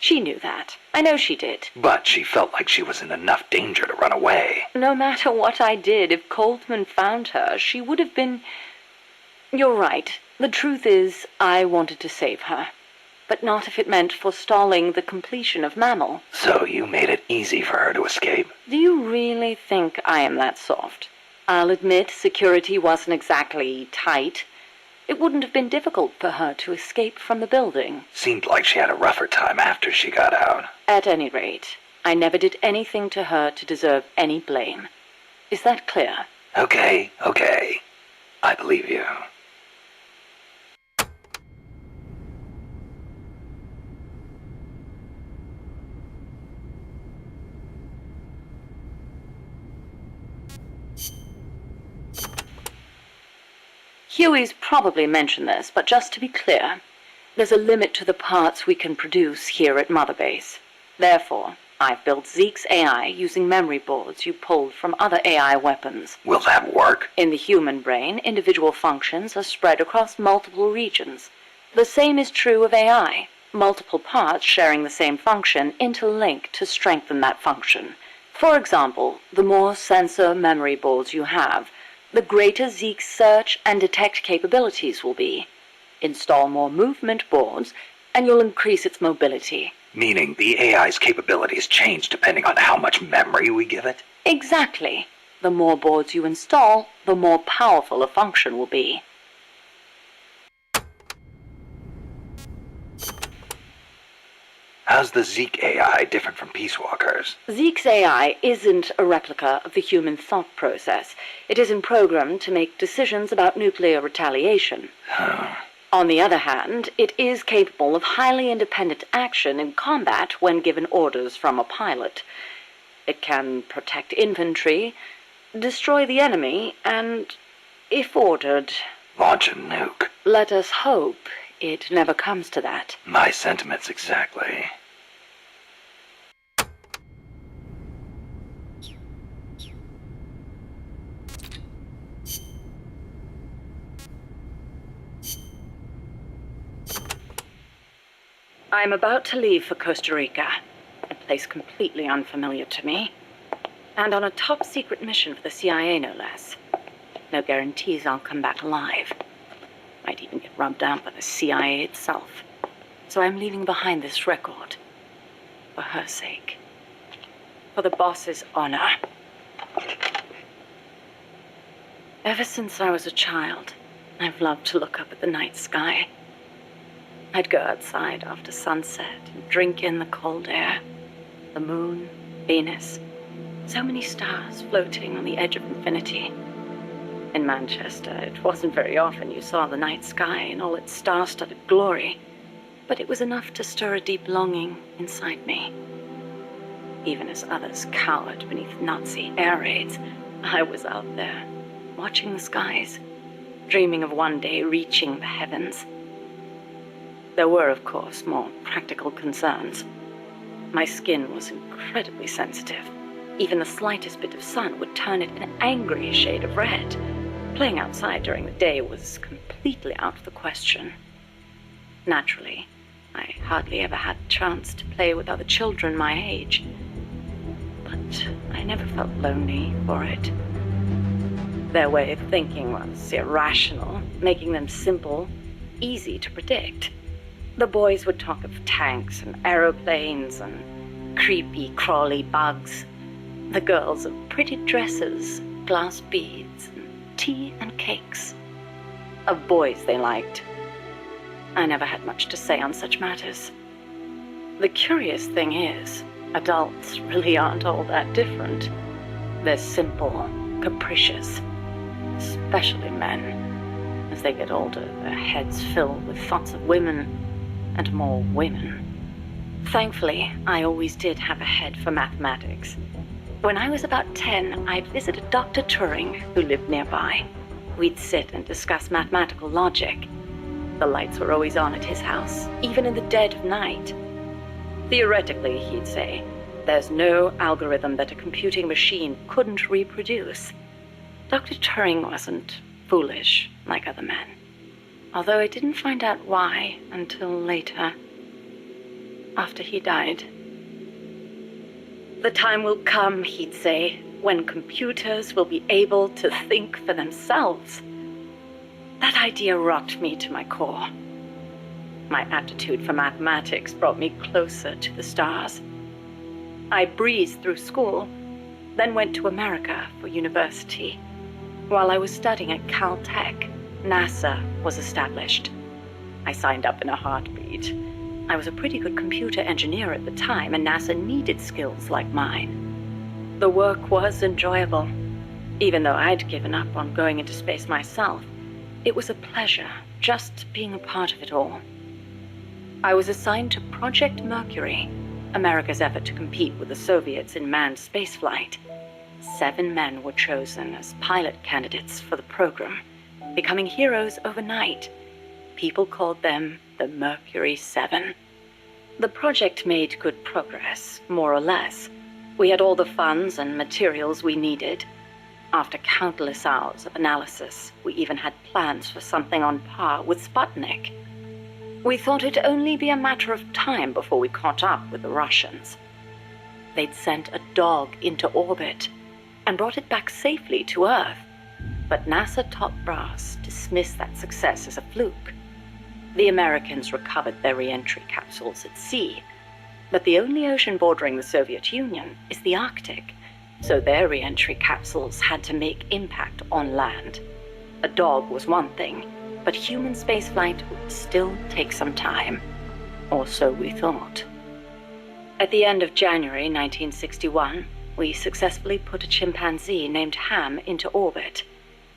She knew that. I know she did. But she felt like she was in enough danger to run away. No matter what I did, if Coltman found her, she would have been... You're right. The truth is, I wanted to save her. But not if it meant forestalling the completion of Mammal. So you made it easy for her to escape? Do you really think I am that soft? I'll admit security wasn't exactly tight. It wouldn't have been difficult for her to escape from the building. Seemed like she had a rougher time after she got out. At any rate, I never did anything to her to deserve any blame. Is that clear? Okay. I believe you. Huey's probably mentioned this, but just to be clear, there's a limit to the parts we can produce here at Mother Base. Therefore, I've built Zeke's AI using memory boards you pulled from other AI weapons. Will that work? In the human brain, individual functions are spread across multiple regions. The same is true of AI. Multiple parts sharing the same function interlink to strengthen that function. For example, the more sensor memory boards you have, the greater Zeke's search and detect capabilities will be. Install more movement boards, and you'll increase its mobility. Meaning the AI's capabilities change depending on how much memory we give it? Exactly. The more boards you install, the more powerful a function will be. How's the Zeke AI different from Peace Walker's? Zeke's AI isn't a replica of the human thought process. It isn't programmed to make decisions about nuclear retaliation. On the other hand, it is capable of highly independent action in combat when given orders from a pilot. It can protect infantry, destroy the enemy, and, if ordered... launch a nuke. Let us hope it never comes to that. My sentiments exactly. I'm about to leave for Costa Rica, a place completely unfamiliar to me, and on a top-secret mission for the CIA, no less. No guarantees I'll come back alive. Might even get rubbed out by the CIA itself. So I'm leaving behind this record, for her sake. For the boss's honor. Ever since I was a child, I've loved to look up at the night sky. I'd go outside after sunset and drink in the cold air. The moon, Venus, so many stars floating on the edge of infinity. In Manchester, it wasn't very often you saw the night sky in all its star-studded glory, but it was enough to stir a deep longing inside me. Even as others cowered beneath Nazi air raids, I was out there, watching the skies, dreaming of one day reaching the heavens. There were, of course, more practical concerns. My skin was incredibly sensitive. Even the slightest bit of sun would turn it an angry shade of red. Playing outside during the day was completely out of the question. Naturally, I hardly ever had a chance to play with other children my age. But I never felt lonely for it. Their way of thinking was irrational, making them simple, easy to predict. The boys would talk of tanks and aeroplanes and creepy, crawly bugs. The girls of pretty dresses, glass beads, and tea and cakes. Of boys they liked. I never had much to say on such matters. The curious thing is, adults really aren't all that different. They're simple, capricious, especially men. As they get older, their heads fill with thoughts of women, and more women. Thankfully, I always did have a head for mathematics. When I was about 10, I'd visited Dr. Turing, who lived nearby. We'd sit and discuss mathematical logic. The lights were always on at his house, even in the dead of night. Theoretically, he'd say, there's no algorithm that a computing machine couldn't reproduce. Dr. Turing wasn't foolish like other men, although I didn't find out why until later, after he died. The time will come, he'd say, when computers will be able to think for themselves. That idea rocked me to my core. My aptitude for mathematics brought me closer to the stars. I breezed through school, then went to America for university. While I was studying at Caltech, NASA was established. I signed up in a heartbeat. I was a pretty good computer engineer at the time, and NASA needed skills like mine. The work was enjoyable. Even though I'd given up on going into space myself, it was a pleasure just being a part of it all. I was assigned to Project Mercury, America's effort to compete with the Soviets in manned spaceflight. 7 men were chosen as pilot candidates for the program, becoming heroes overnight. People called them the Mercury 7. The project made good progress, more or less. We had all the funds and materials we needed. After countless hours of analysis, we even had plans for something on par with Sputnik. We thought it'd only be a matter of time before we caught up with the Russians. They'd sent a dog into orbit and brought it back safely to Earth. But NASA top brass dismissed that success as a fluke. The Americans recovered their re-entry capsules at sea, but the only ocean bordering the Soviet Union is the Arctic, so their re-entry capsules had to make impact on land. A dog was one thing, but human spaceflight would still take some time, or so we thought. At the end of January 1961, we successfully put a chimpanzee named Ham into orbit.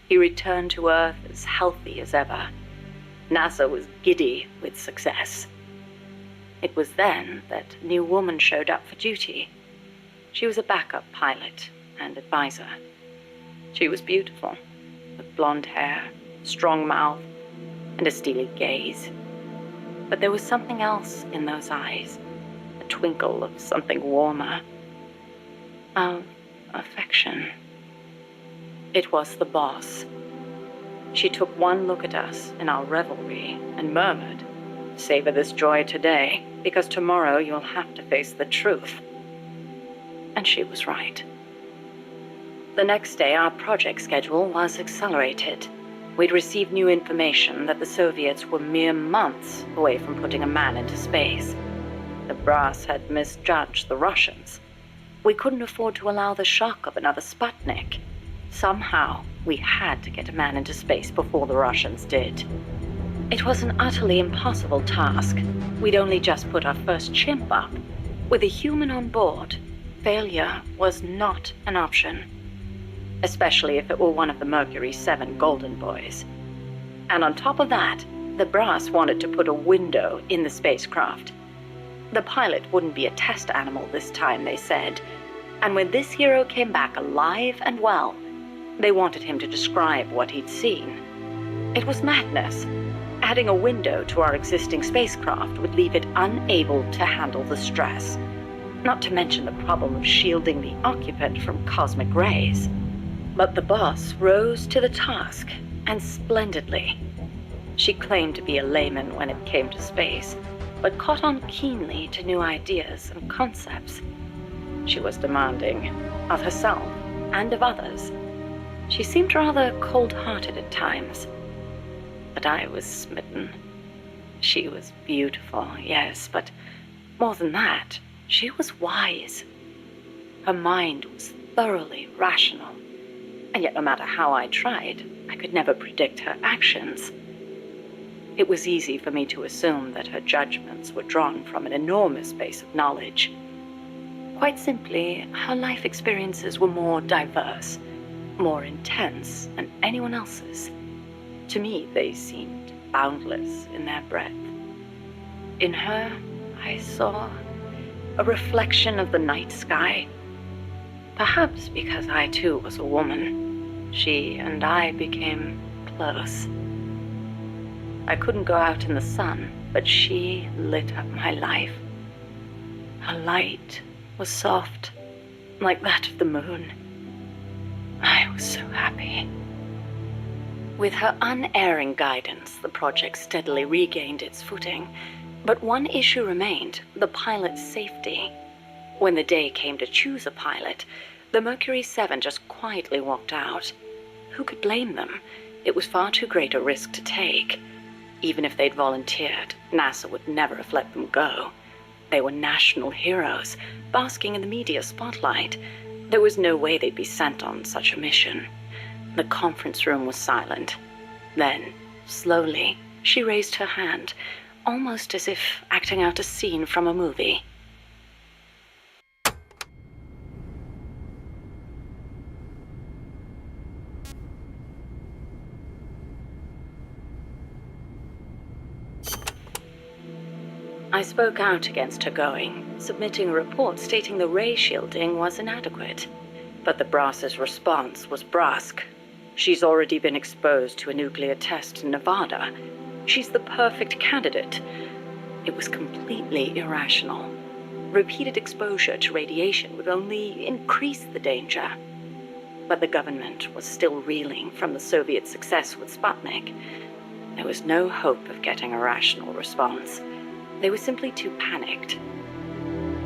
He returned to Earth as healthy as ever. NASA was giddy with success. It was then that a new woman showed up for duty. She was a backup pilot and advisor. She was beautiful, with blonde hair, strong mouth, and a steely gaze. But there was something else in those eyes, a twinkle of something warmer, of affection. It was the boss. She took one look at us in our revelry and murmured, "Savor this joy today, because tomorrow you'll have to face the truth." And she was right. The next day, our project schedule was accelerated. We'd received new information that the Soviets were mere months away from putting a man into space. The brass had misjudged the Russians. We couldn't afford to allow the shock of another Sputnik. Somehow, we had to get a man into space before the Russians did. It was an utterly impossible task. We'd only just put our first chimp up. With a human on board, failure was not an option. Especially if it were one of the Mercury 7 Golden Boys. And on top of that, the brass wanted to put a window in the spacecraft. The pilot wouldn't be a test animal this time, they said. And when this hero came back alive and well, they wanted him to describe what he'd seen. It was madness. Adding a window to our existing spacecraft would leave it unable to handle the stress. Not to mention the problem of shielding the occupant from cosmic rays. But the boss rose to the task, and splendidly. She claimed to be a layman when it came to space, but caught on keenly to new ideas and concepts. She was demanding of herself and of others. She seemed rather cold-hearted at times. But I was smitten. She was beautiful, yes, but more than that, she was wise. Her mind was thoroughly rational. And yet no matter how I tried, I could never predict her actions. It was easy for me to assume that her judgments were drawn from an enormous base of knowledge. Quite simply, her life experiences were more diverse, more intense than anyone else's. To me, they seemed boundless in their breadth. In her, I saw a reflection of the night sky. Perhaps because I too was a woman, she and I became close. I couldn't go out in the sun, but she lit up my life. Her light was soft, like that of the moon. I was so happy. With her unerring guidance, the project steadily regained its footing. But one issue remained, the pilot's safety. When the day came to choose a pilot, the Mercury 7 just quietly walked out. Who could blame them? It was far too great a risk to take. Even if they'd volunteered, NASA would never have let them go. They were national heroes, basking in the media spotlight. There was no way they'd be sent on such a mission. The conference room was silent. Then, slowly, she raised her hand, almost as if acting out a scene from a movie. I spoke out against her going, submitting a report stating the ray shielding was inadequate. But the brass's response was brusque. She's already been exposed to a nuclear test in Nevada. She's the perfect candidate. It was completely irrational. Repeated exposure to radiation would only increase the danger. But the government was still reeling from the Soviet success with Sputnik. There was no hope of getting a rational response. They were simply too panicked.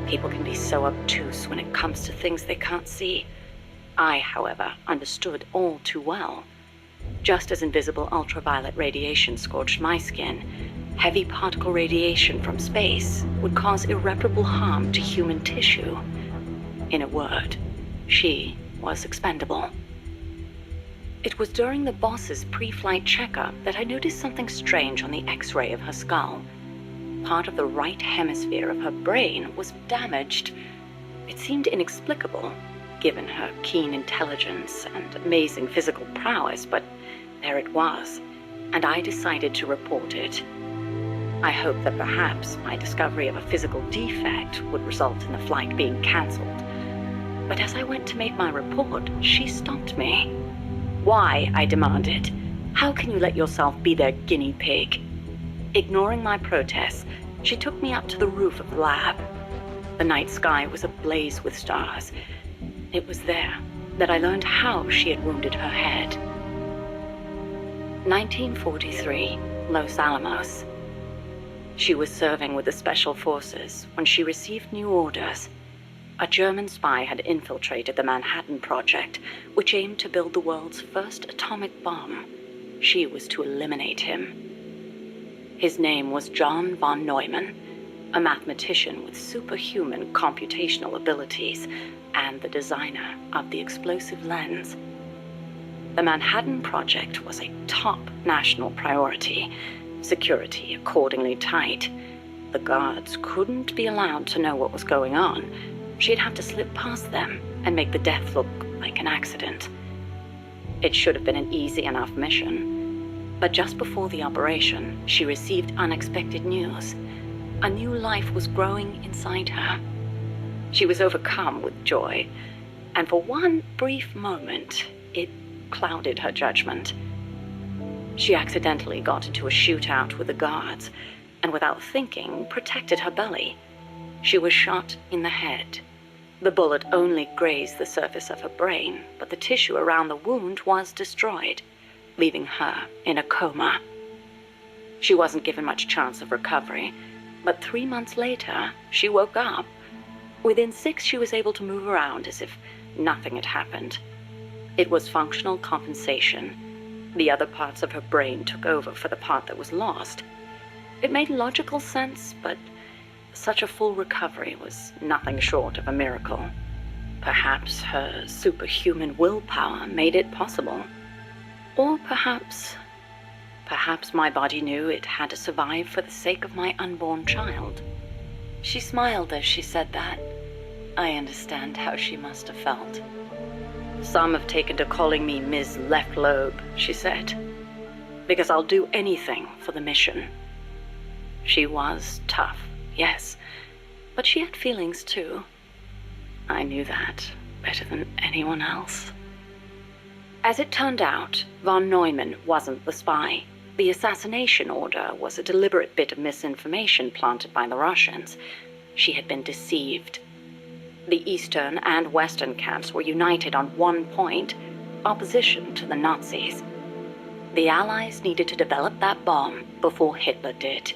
People can be so obtuse when it comes to things they can't see. I, however, understood all too well. Just as invisible ultraviolet radiation scorched my skin, heavy particle radiation from space would cause irreparable harm to human tissue. In a word, she was expendable. It was during the boss's pre-flight checkup that I noticed something strange on the X-ray of her skull. Part of the right hemisphere of her brain was damaged. It seemed inexplicable, given her keen intelligence and amazing physical prowess, but there it was, and I decided to report it. I hoped that perhaps my discovery of a physical defect would result in the flight being cancelled. But as I went to make my report, she stopped me. Why? I demanded. How can you let yourself be their guinea pig? Ignoring my protests, she took me up to the roof of the lab. The night sky was ablaze with stars. It was there that I learned how she had wounded her head. 1943, Los Alamos. She was serving with the Special Forces when she received new orders. A German spy had infiltrated the Manhattan Project, which aimed to build the world's first atomic bomb. She was to eliminate him. His name was John von Neumann. a mathematician with superhuman computational abilities, and the designer of the explosive lens. The Manhattan Project was a top national priority, security accordingly tight. The guards couldn't be allowed to know what was going on. She'd have to slip past them and make the death look like an accident. It should have been an easy enough mission. But just before the operation, she received unexpected news. A new life was growing inside her. She was overcome with joy, and for one brief moment, it clouded her judgment. She accidentally got into a shootout with the guards, and without thinking, protected her belly. She was shot in the head. The bullet only grazed the surface of her brain, but the tissue around the wound was destroyed, leaving her in a coma. She wasn't given much chance of recovery, but 3 months later, she woke up. Within 6, she was able to move around as if nothing had happened. It was functional compensation. The other parts of her brain took over for the part that was lost. It made logical sense, but such a full recovery was nothing short of a miracle. Perhaps her superhuman willpower made it possible. Or perhaps my body knew it had to survive for the sake of my unborn child. She smiled as she said that. I understand how she must have felt. Some have taken to calling me Ms. Left Lobe, she said, because I'll do anything for the mission. She was tough, yes, but she had feelings too. I knew that better than anyone else. As it turned out, von Neumann wasn't the spy. The assassination order was a deliberate bit of misinformation planted by the Russians. She had been deceived. The Eastern and Western camps were united on one point: opposition to the Nazis. The Allies needed to develop that bomb before Hitler did.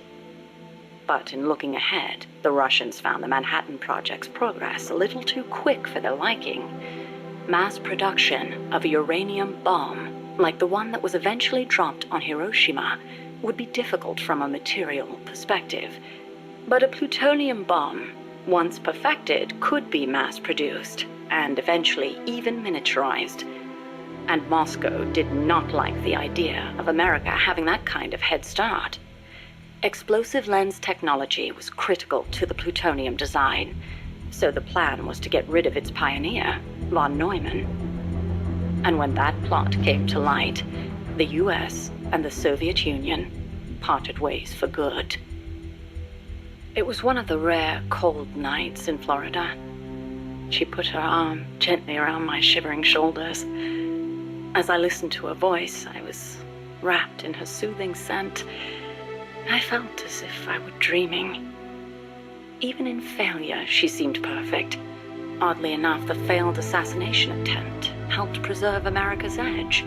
But in looking ahead, the Russians found the Manhattan Project's progress a little too quick for their liking. Mass production of a uranium bomb, like the one that was eventually dropped on Hiroshima, would be difficult from a material perspective. But a plutonium bomb, once perfected, could be mass-produced, and eventually even miniaturized. And Moscow did not like the idea of America having that kind of head start. Explosive lens technology was critical to the plutonium design, so the plan was to get rid of its pioneer, von Neumann. And when that plot came to light, the US and the Soviet Union parted ways for good. It was one of the rare cold nights in Florida. She put her arm gently around my shivering shoulders. As I listened to her voice, I was wrapped in her soothing scent. I felt as if I were dreaming. Even in failure, she seemed perfect. Oddly enough, the failed assassination attempt helped preserve America's edge.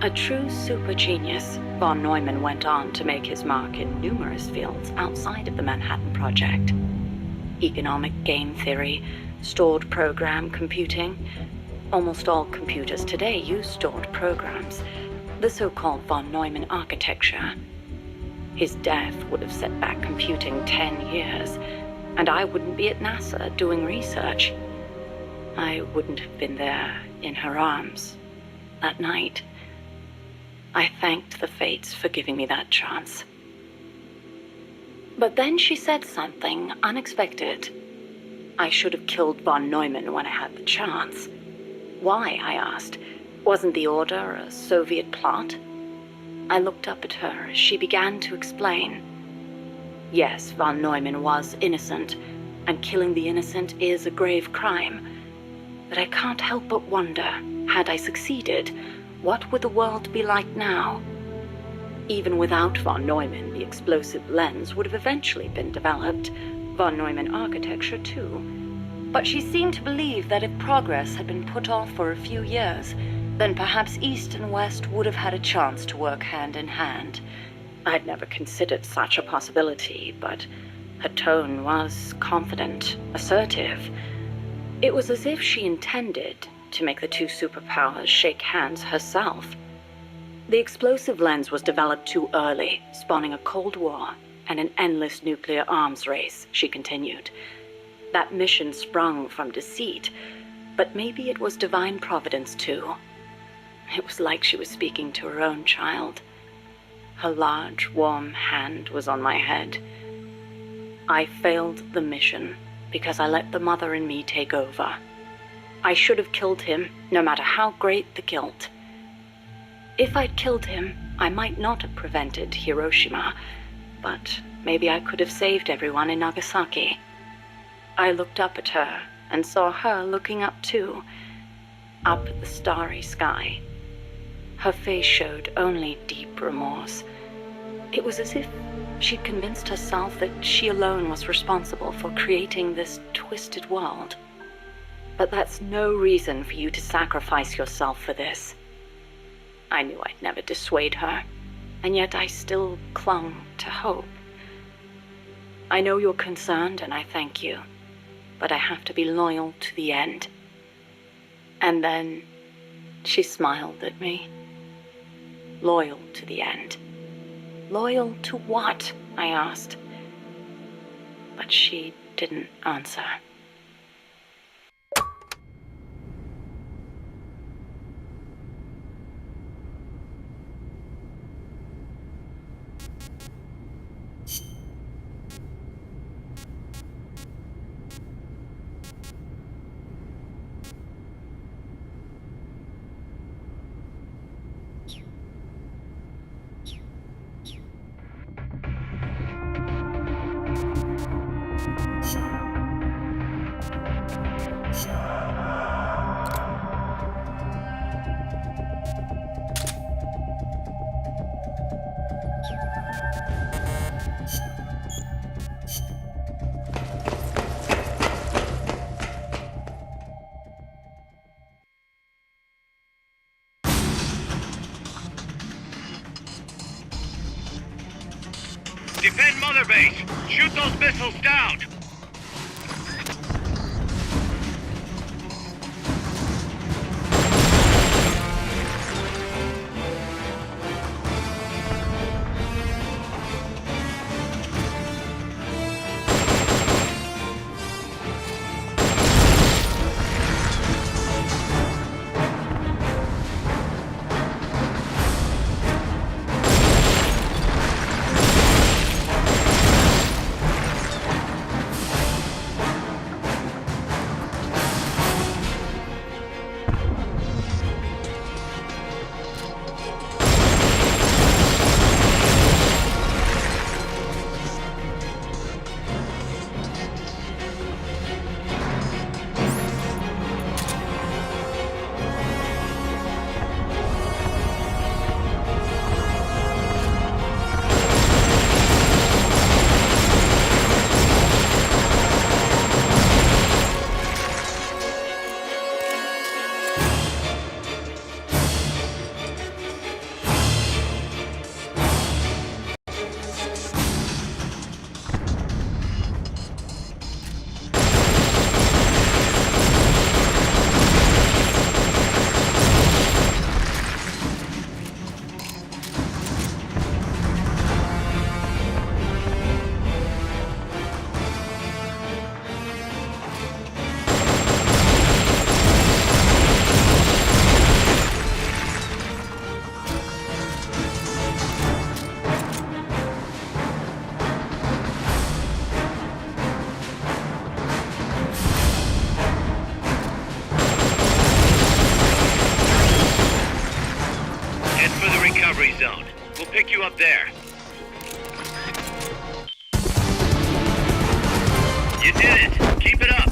A true super genius, von Neumann went on to make his mark in numerous fields outside of the Manhattan Project. Economic game theory, stored program computing. Almost all computers today use stored programs, the so-called von Neumann architecture. His death would have set back computing 10 years, and I wouldn't be at NASA doing research. I wouldn't have been there in her arms that night. I thanked the fates for giving me that chance. But then she said something unexpected. I should have killed von Neumann when I had the chance. Why, I asked. Wasn't the order a Soviet plot? I looked up at her as she began to explain. Yes, von Neumann was innocent, and killing the innocent is a grave crime. But I can't help but wonder, had I succeeded, what would the world be like now? Even without von Neumann, the explosive lens would have eventually been developed, von Neumann architecture too. But she seemed to believe that if progress had been put off for a few years, then perhaps East and West would have had a chance to work hand in hand. I'd never considered such a possibility, but her tone was confident, assertive. It was as if she intended to make the two superpowers shake hands herself. The explosive lens was developed too early, spawning a Cold War. and an endless nuclear arms race, she continued. That mission sprung from deceit, but maybe it was divine providence too. It was like she was speaking to her own child. Her large, warm hand was on my head. I failed the mission because I let the mother in me take over. I should have killed him, no matter how great the guilt. If I'd killed him, I might not have prevented Hiroshima, but maybe I could have saved everyone in Nagasaki. I looked up at her and saw her looking up too, up at the starry sky. Her face showed only deep remorse. It was as if she'd convinced herself that she alone was responsible for creating this twisted world. But that's no reason for you to sacrifice yourself for this. I knew I'd never dissuade her, and yet I still clung to hope. I know you're concerned, and I thank you, but I have to be loyal to the end. And then she smiled at me. Loyal to the end. Loyal to what? I asked. But she didn't answer. Defend Mother Base! Shoot those missiles down! Recovery zone. We'll pick you up there. You did it! Keep it up!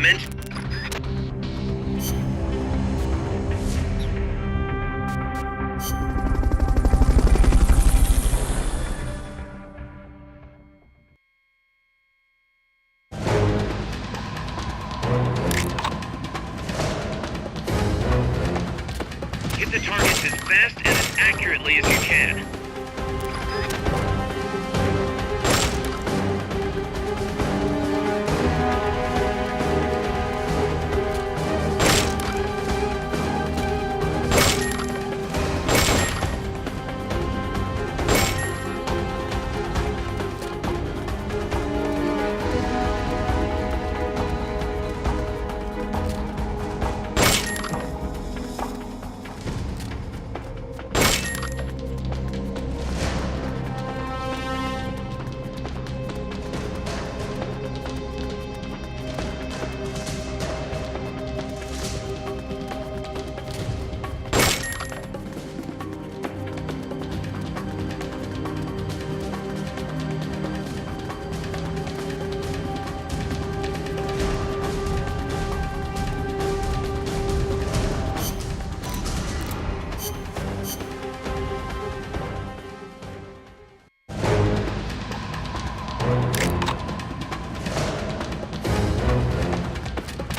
Commence. Hit the targets as fast and as accurately as you can.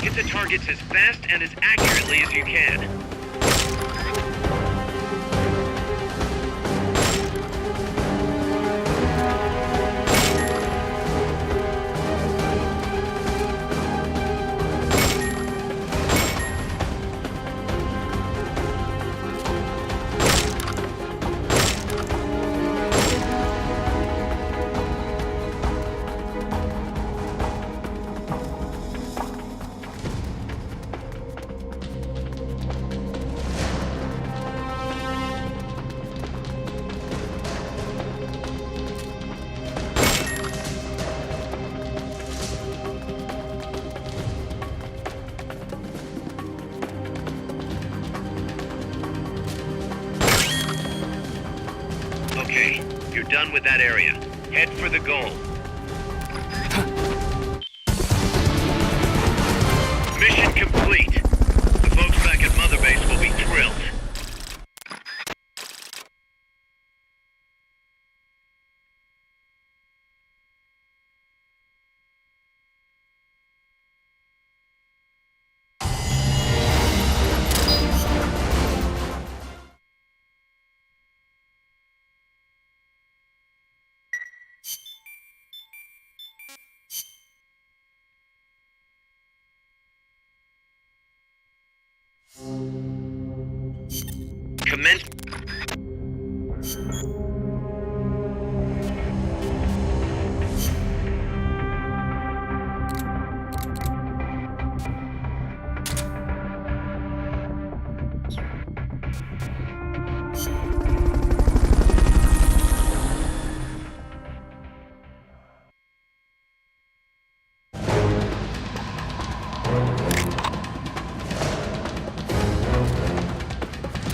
Hit the targets as fast and as accurately as you can. Okay, you're done with that area. Head for the goal. Mission complete. The folks back at Mother Base will be thrilled. Commence.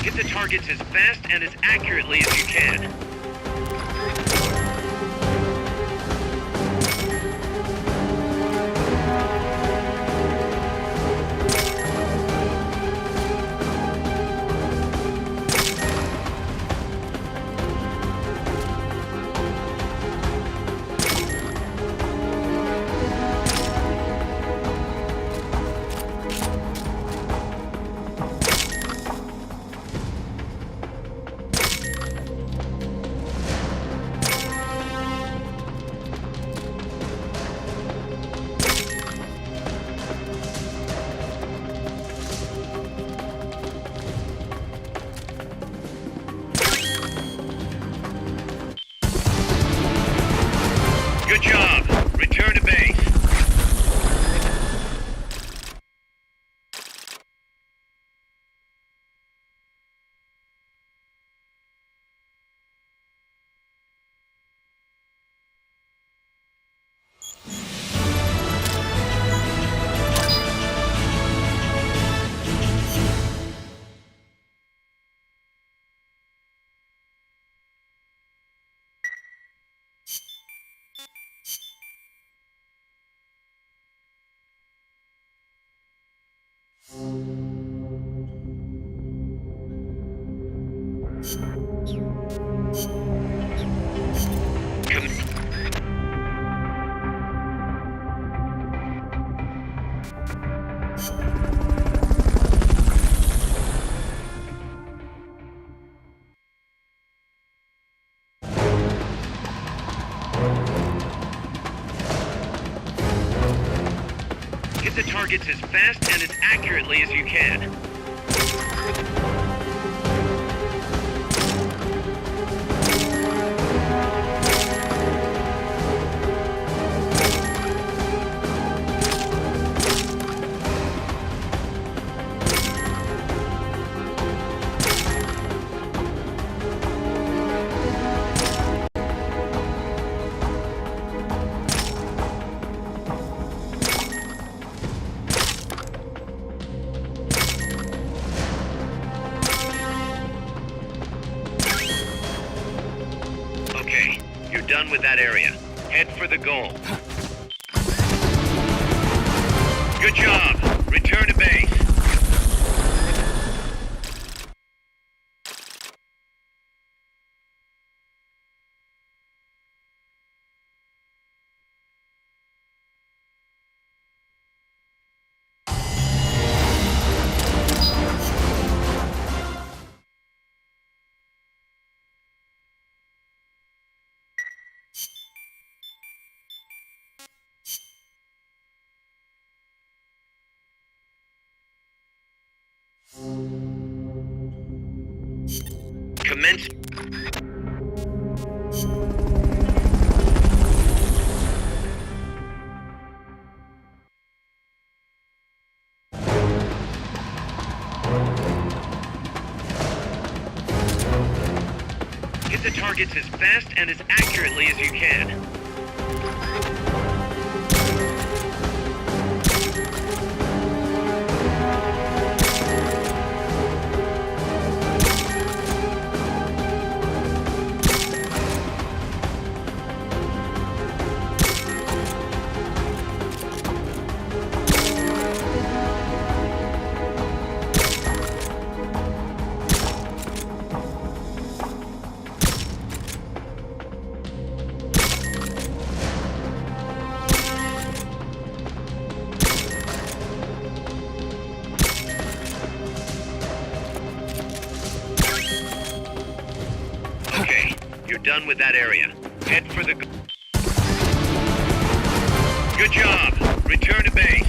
Hit the targets as fast and as accurately as you can. Good job. Return to base. Hit the targets as fast and as accurately as you can. Okay, you're done with that area. Head for the goal. Good job. Return to base. Commence. Hit the targets as fast and as accurately as you can. Okay, you're done with that area. Head for the... Good job. Return to base.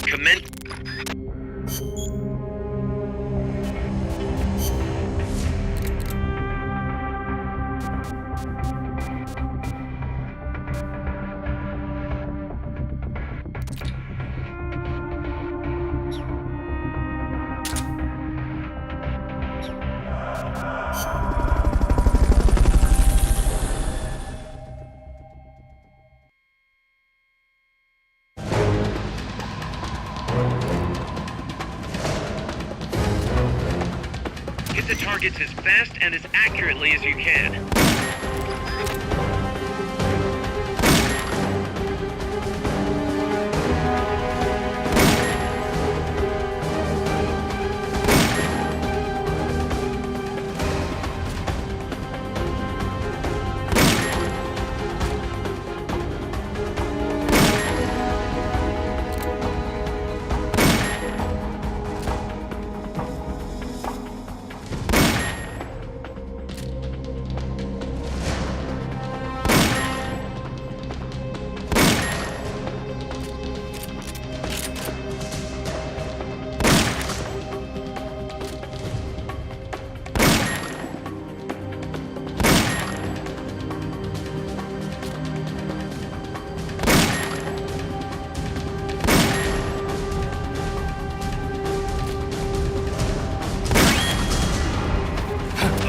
Commence. Hit the targets as fast and as accurately as you can.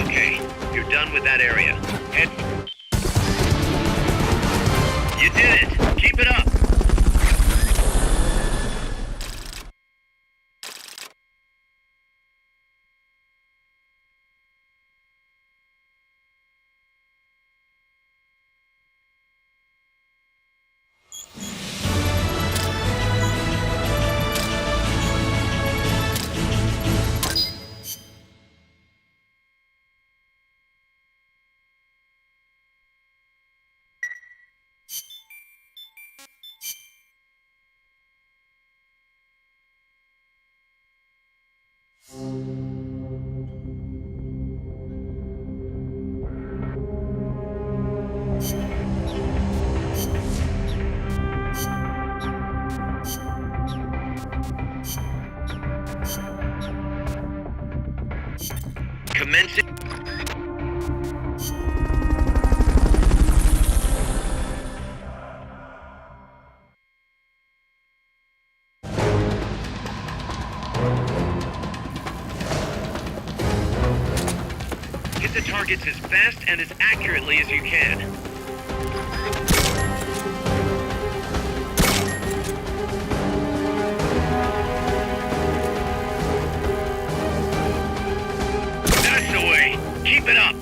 Okay, you're done with that area. Head... You did it! Keep it up! Hit the targets as fast and as accurately as you can. That's the way. Keep it up.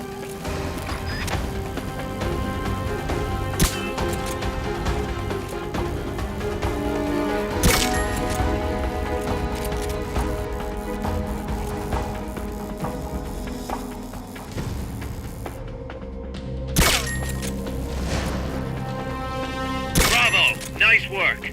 Bravo. Nice work.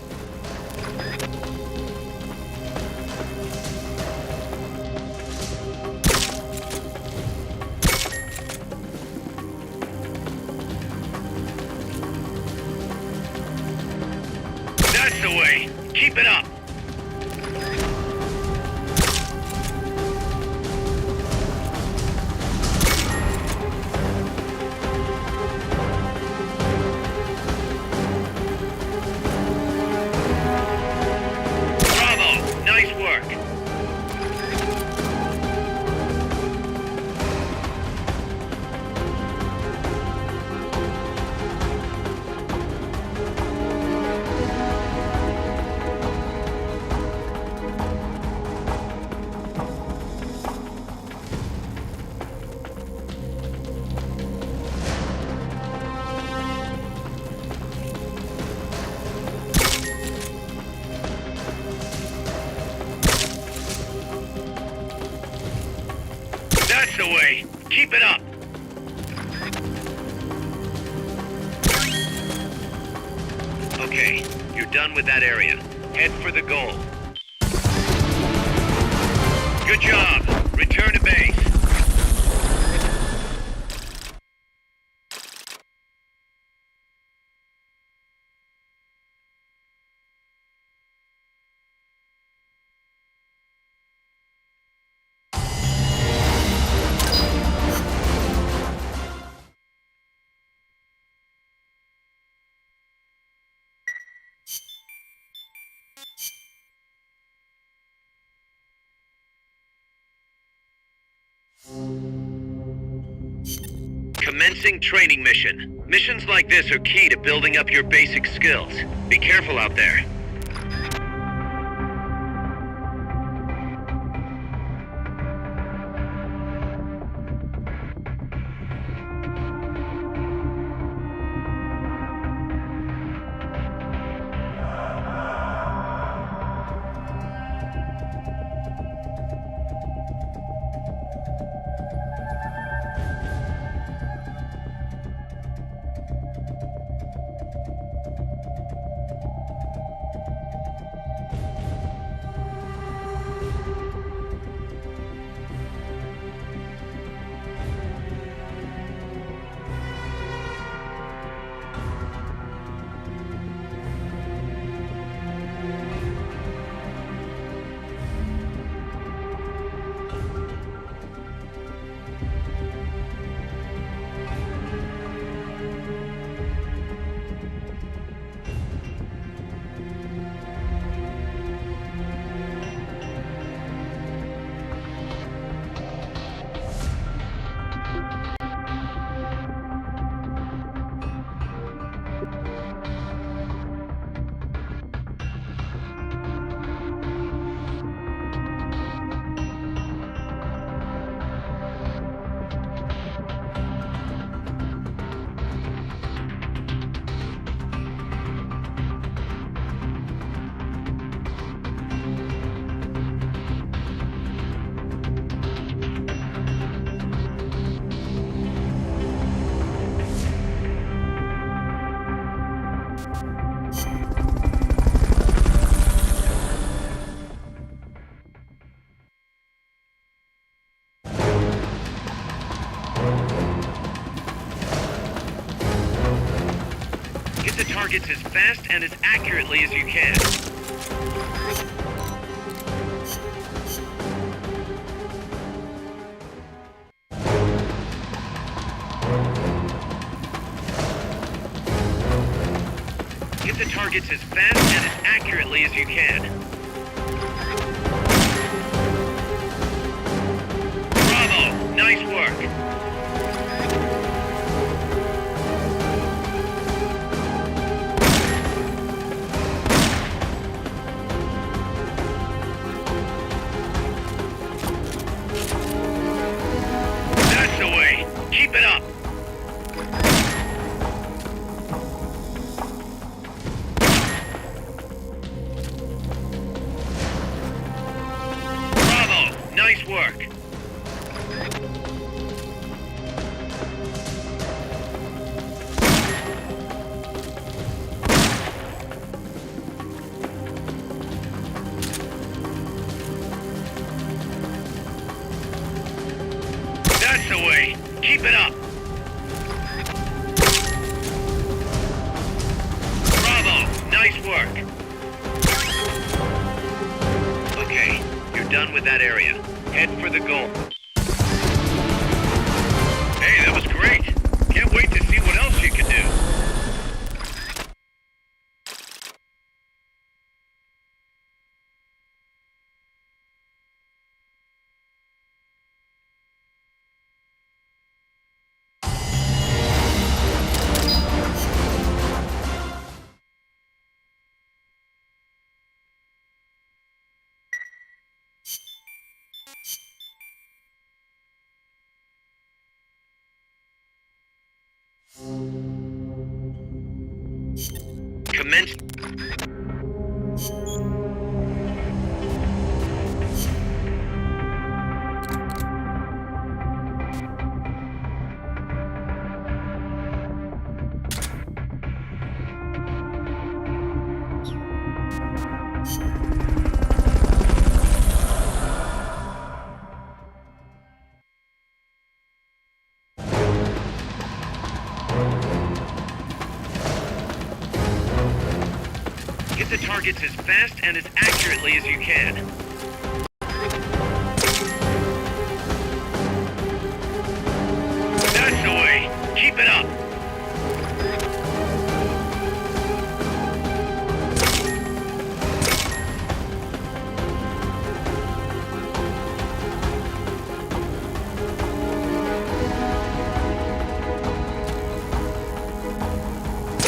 That's the way. Keep it up. Bravo. Nice work. That's the way. Keep it up. Okay, you're done with that area. Head for the goal. Good job. Return to base. Commencing training mission. Missions like this are key to building up your basic skills. Be careful out there. targets as fast and as accurately as you can. Hit the targets as fast and as accurately as you can. Bravo! Nice work. Keep it up! Bravo! Nice work! Okay, you're done with that area. Head for the goal. Hey, that was great! Can't wait to see what else you can do! Commence. Hit the targets as fast and as accurately as you can. That's the way. Keep it up.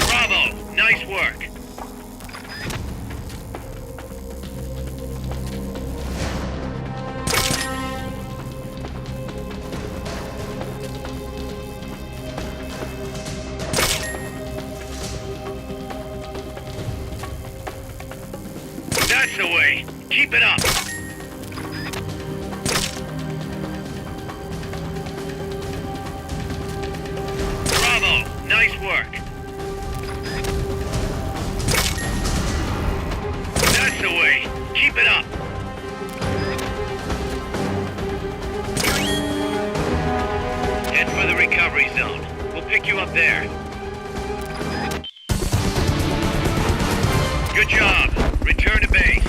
Bravo. Nice work. That's the way. Keep it up. Bravo. Nice work. That's the way. Keep it up. Head for the recovery zone. We'll pick you up there. Good job. Return to base.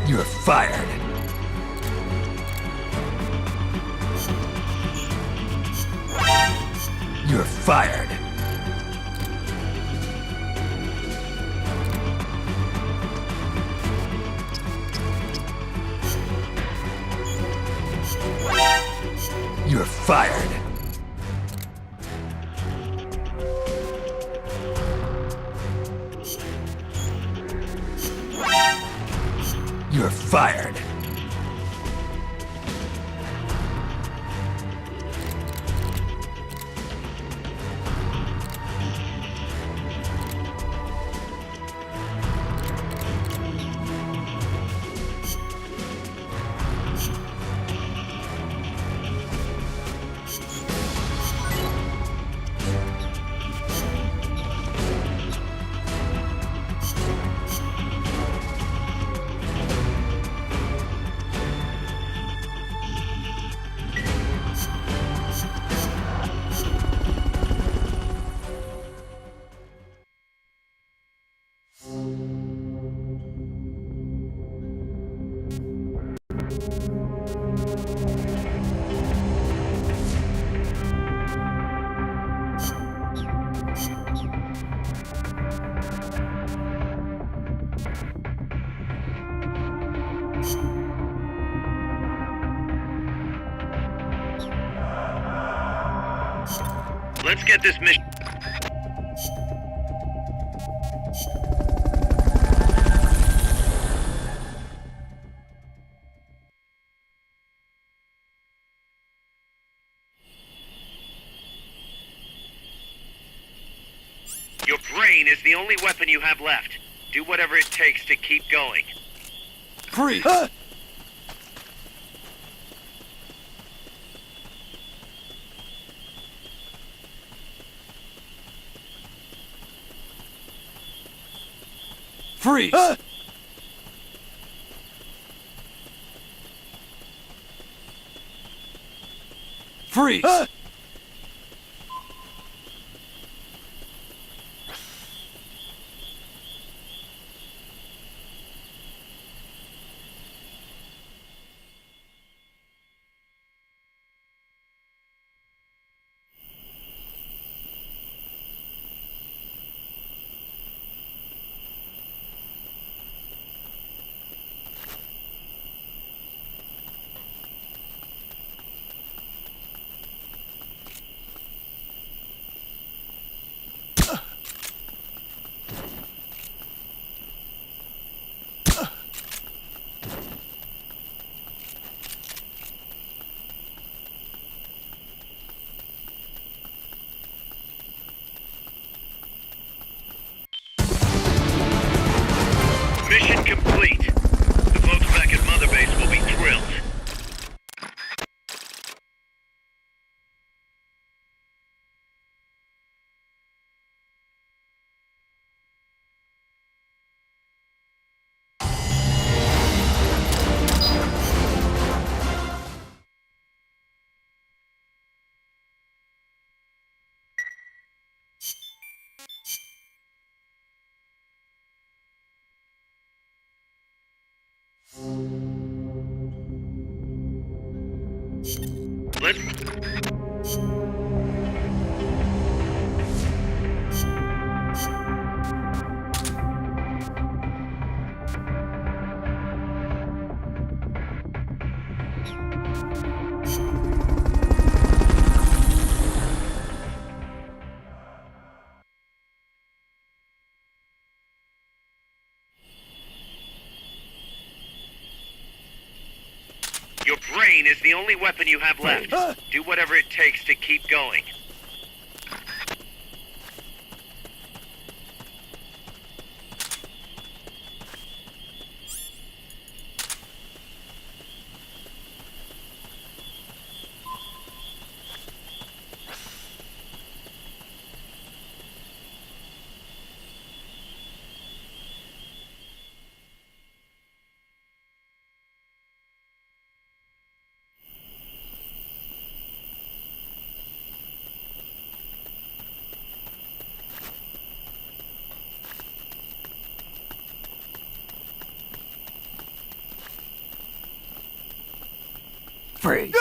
You're fired. You're fired. You're fired. You're fired. Let's get this mission. Your brain is the only weapon you have left. Do whatever it takes to keep going. Freeze! Freeze! Freeze! Mission complete. The folks back at Mother Base will be thrilled. Let's... Your brain is the only weapon you have left. Do whatever it takes to keep going. Freeze!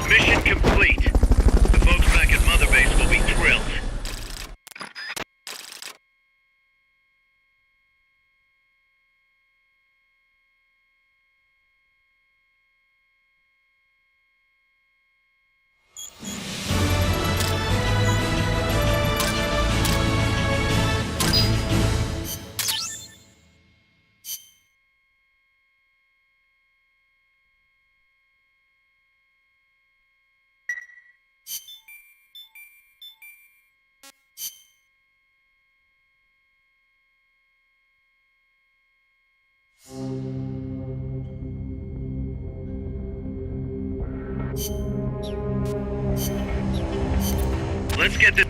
Mission complete. The folks back at Mother Base will be thrilled. Let's get this...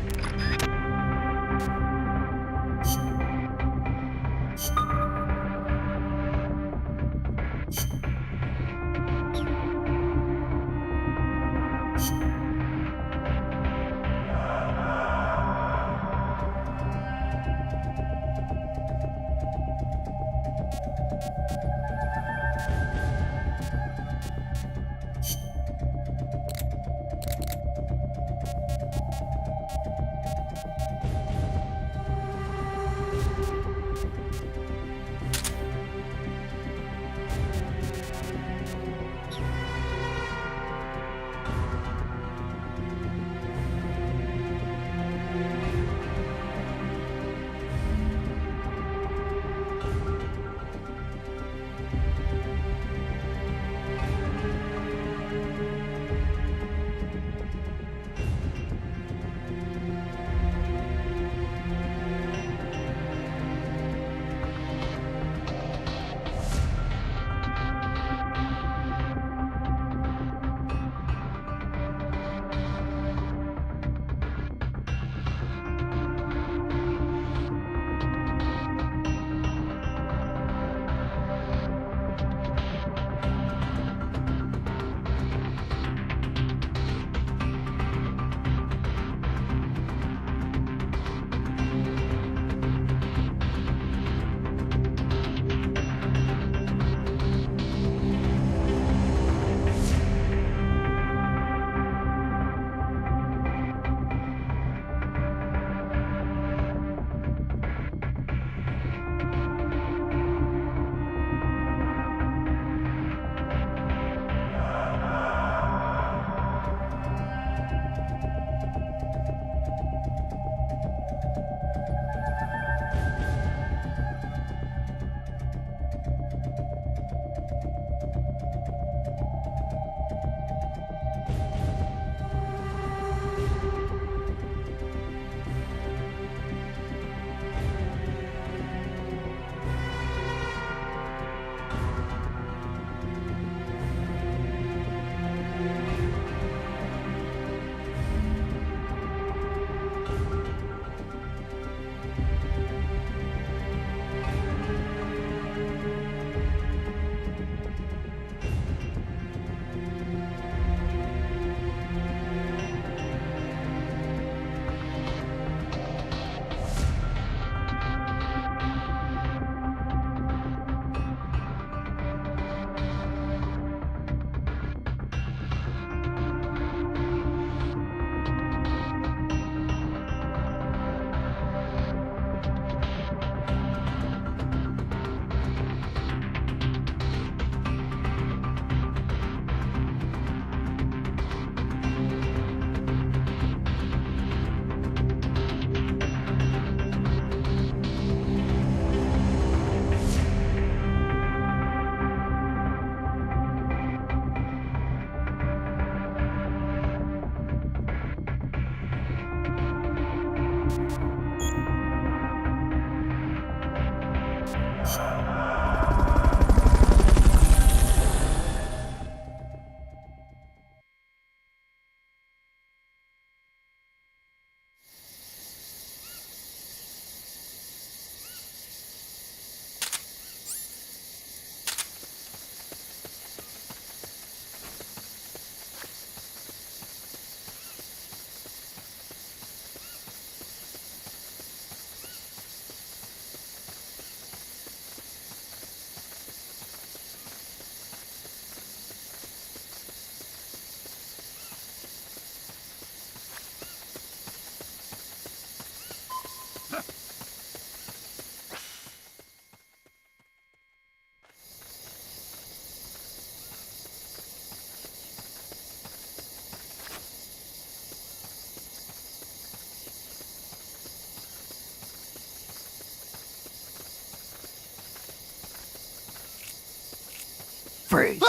Freeze.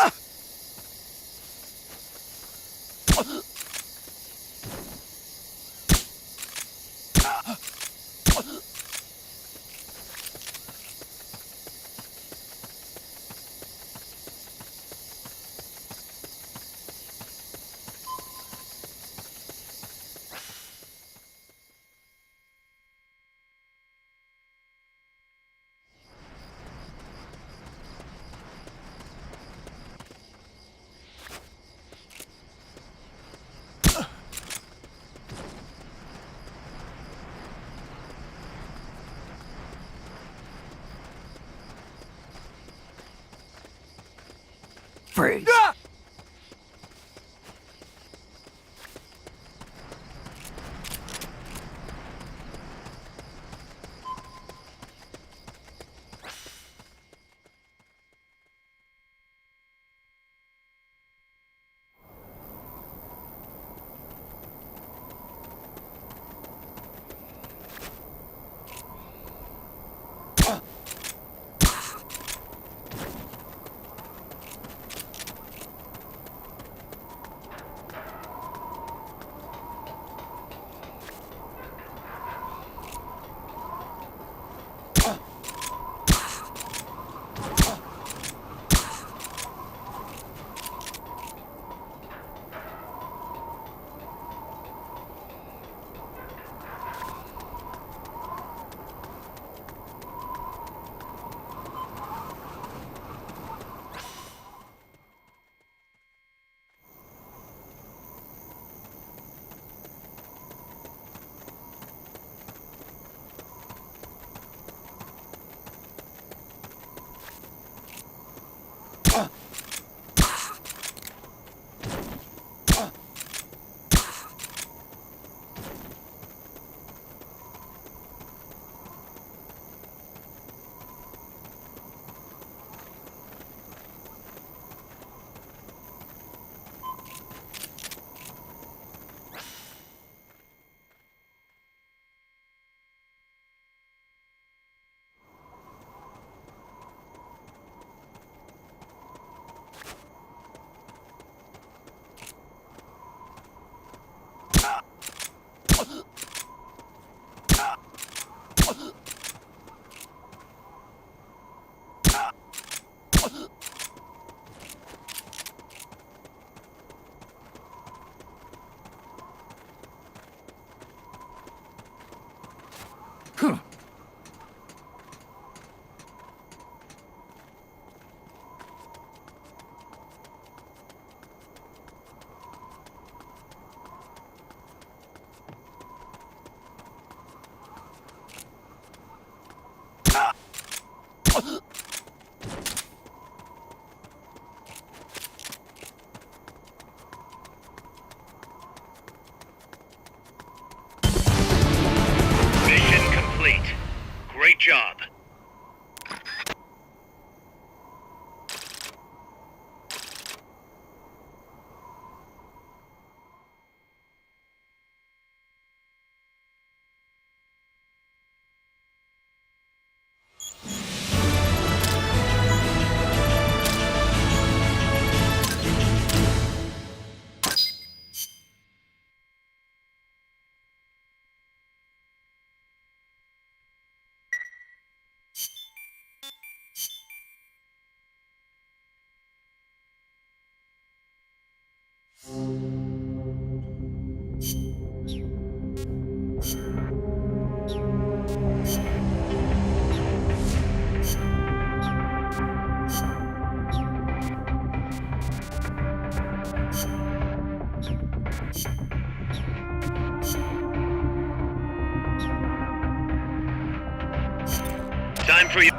Freeze. Huh. Mission complete. Great job. Time for you.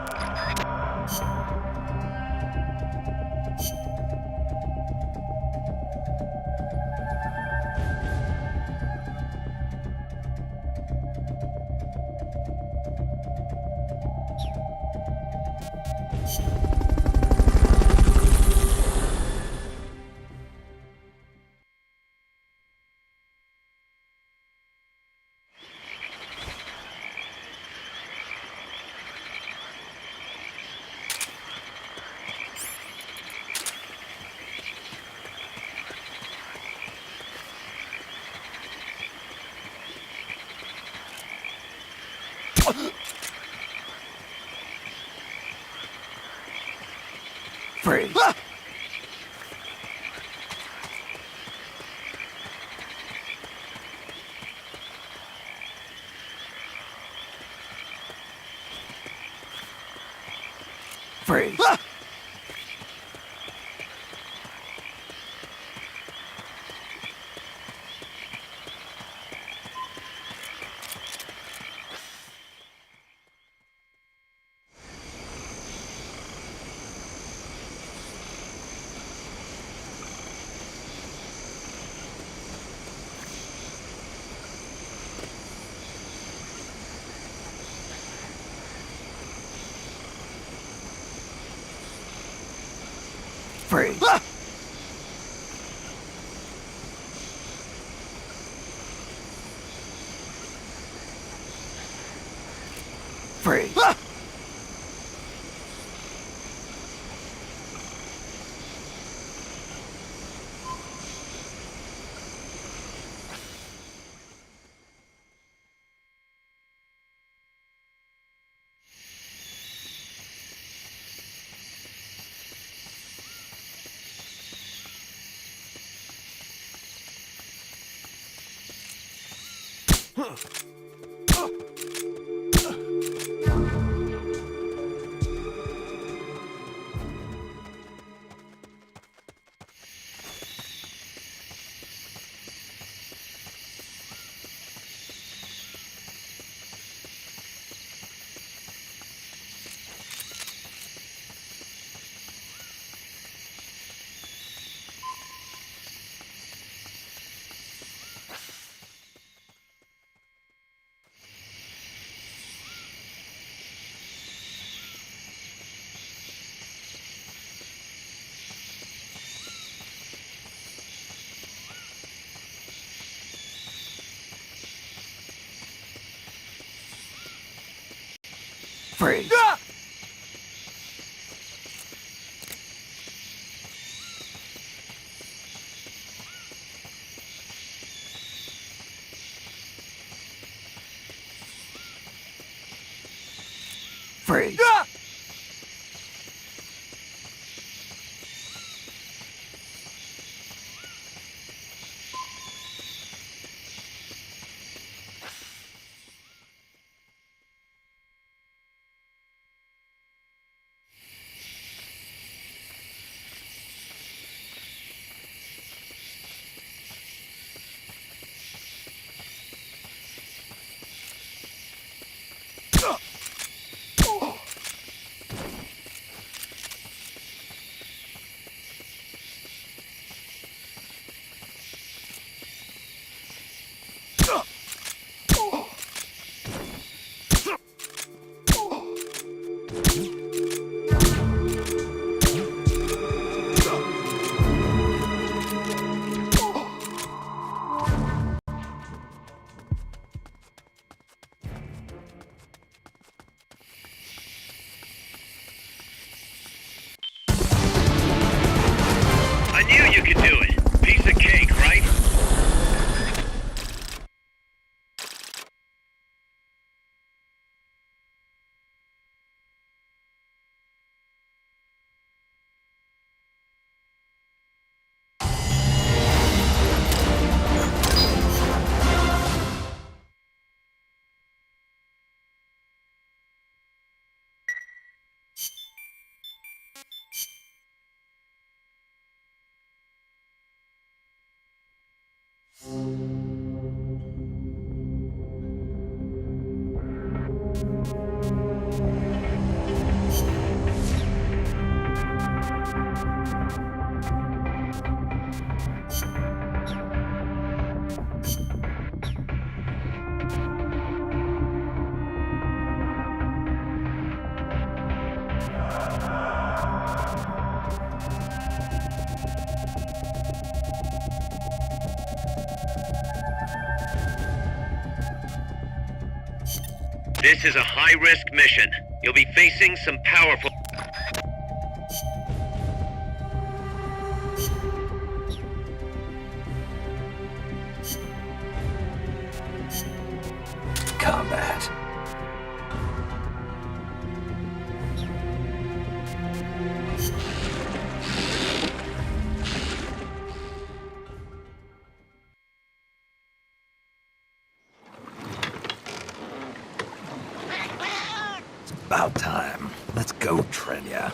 Freeze. Freeze. Freeze. Freeze. Freeze. Freeze. I knew you could do it. Piece of cake, right? This is a high-risk mission. You'll be facing some powerful... Combat. About time. Let's go, Trenya.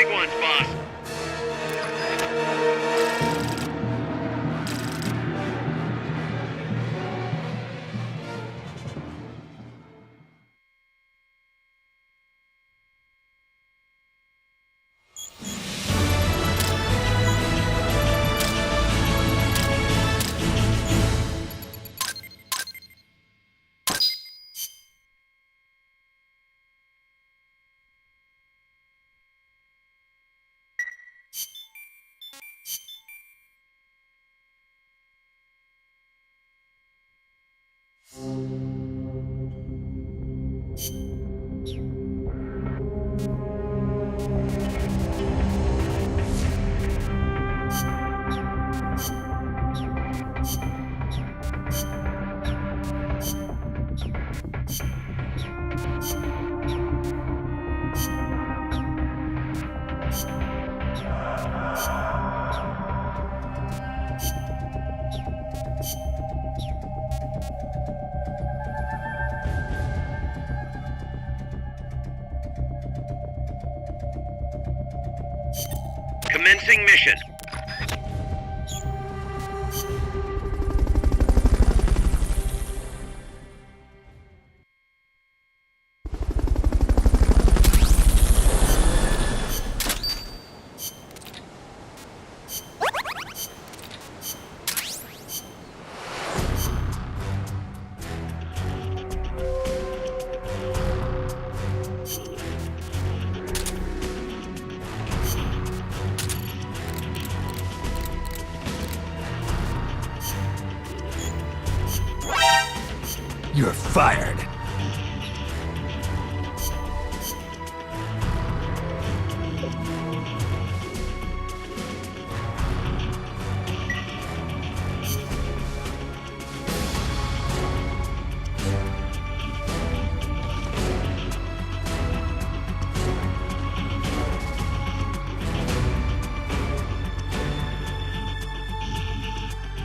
big ones, boss. Commencing mission. You're fired.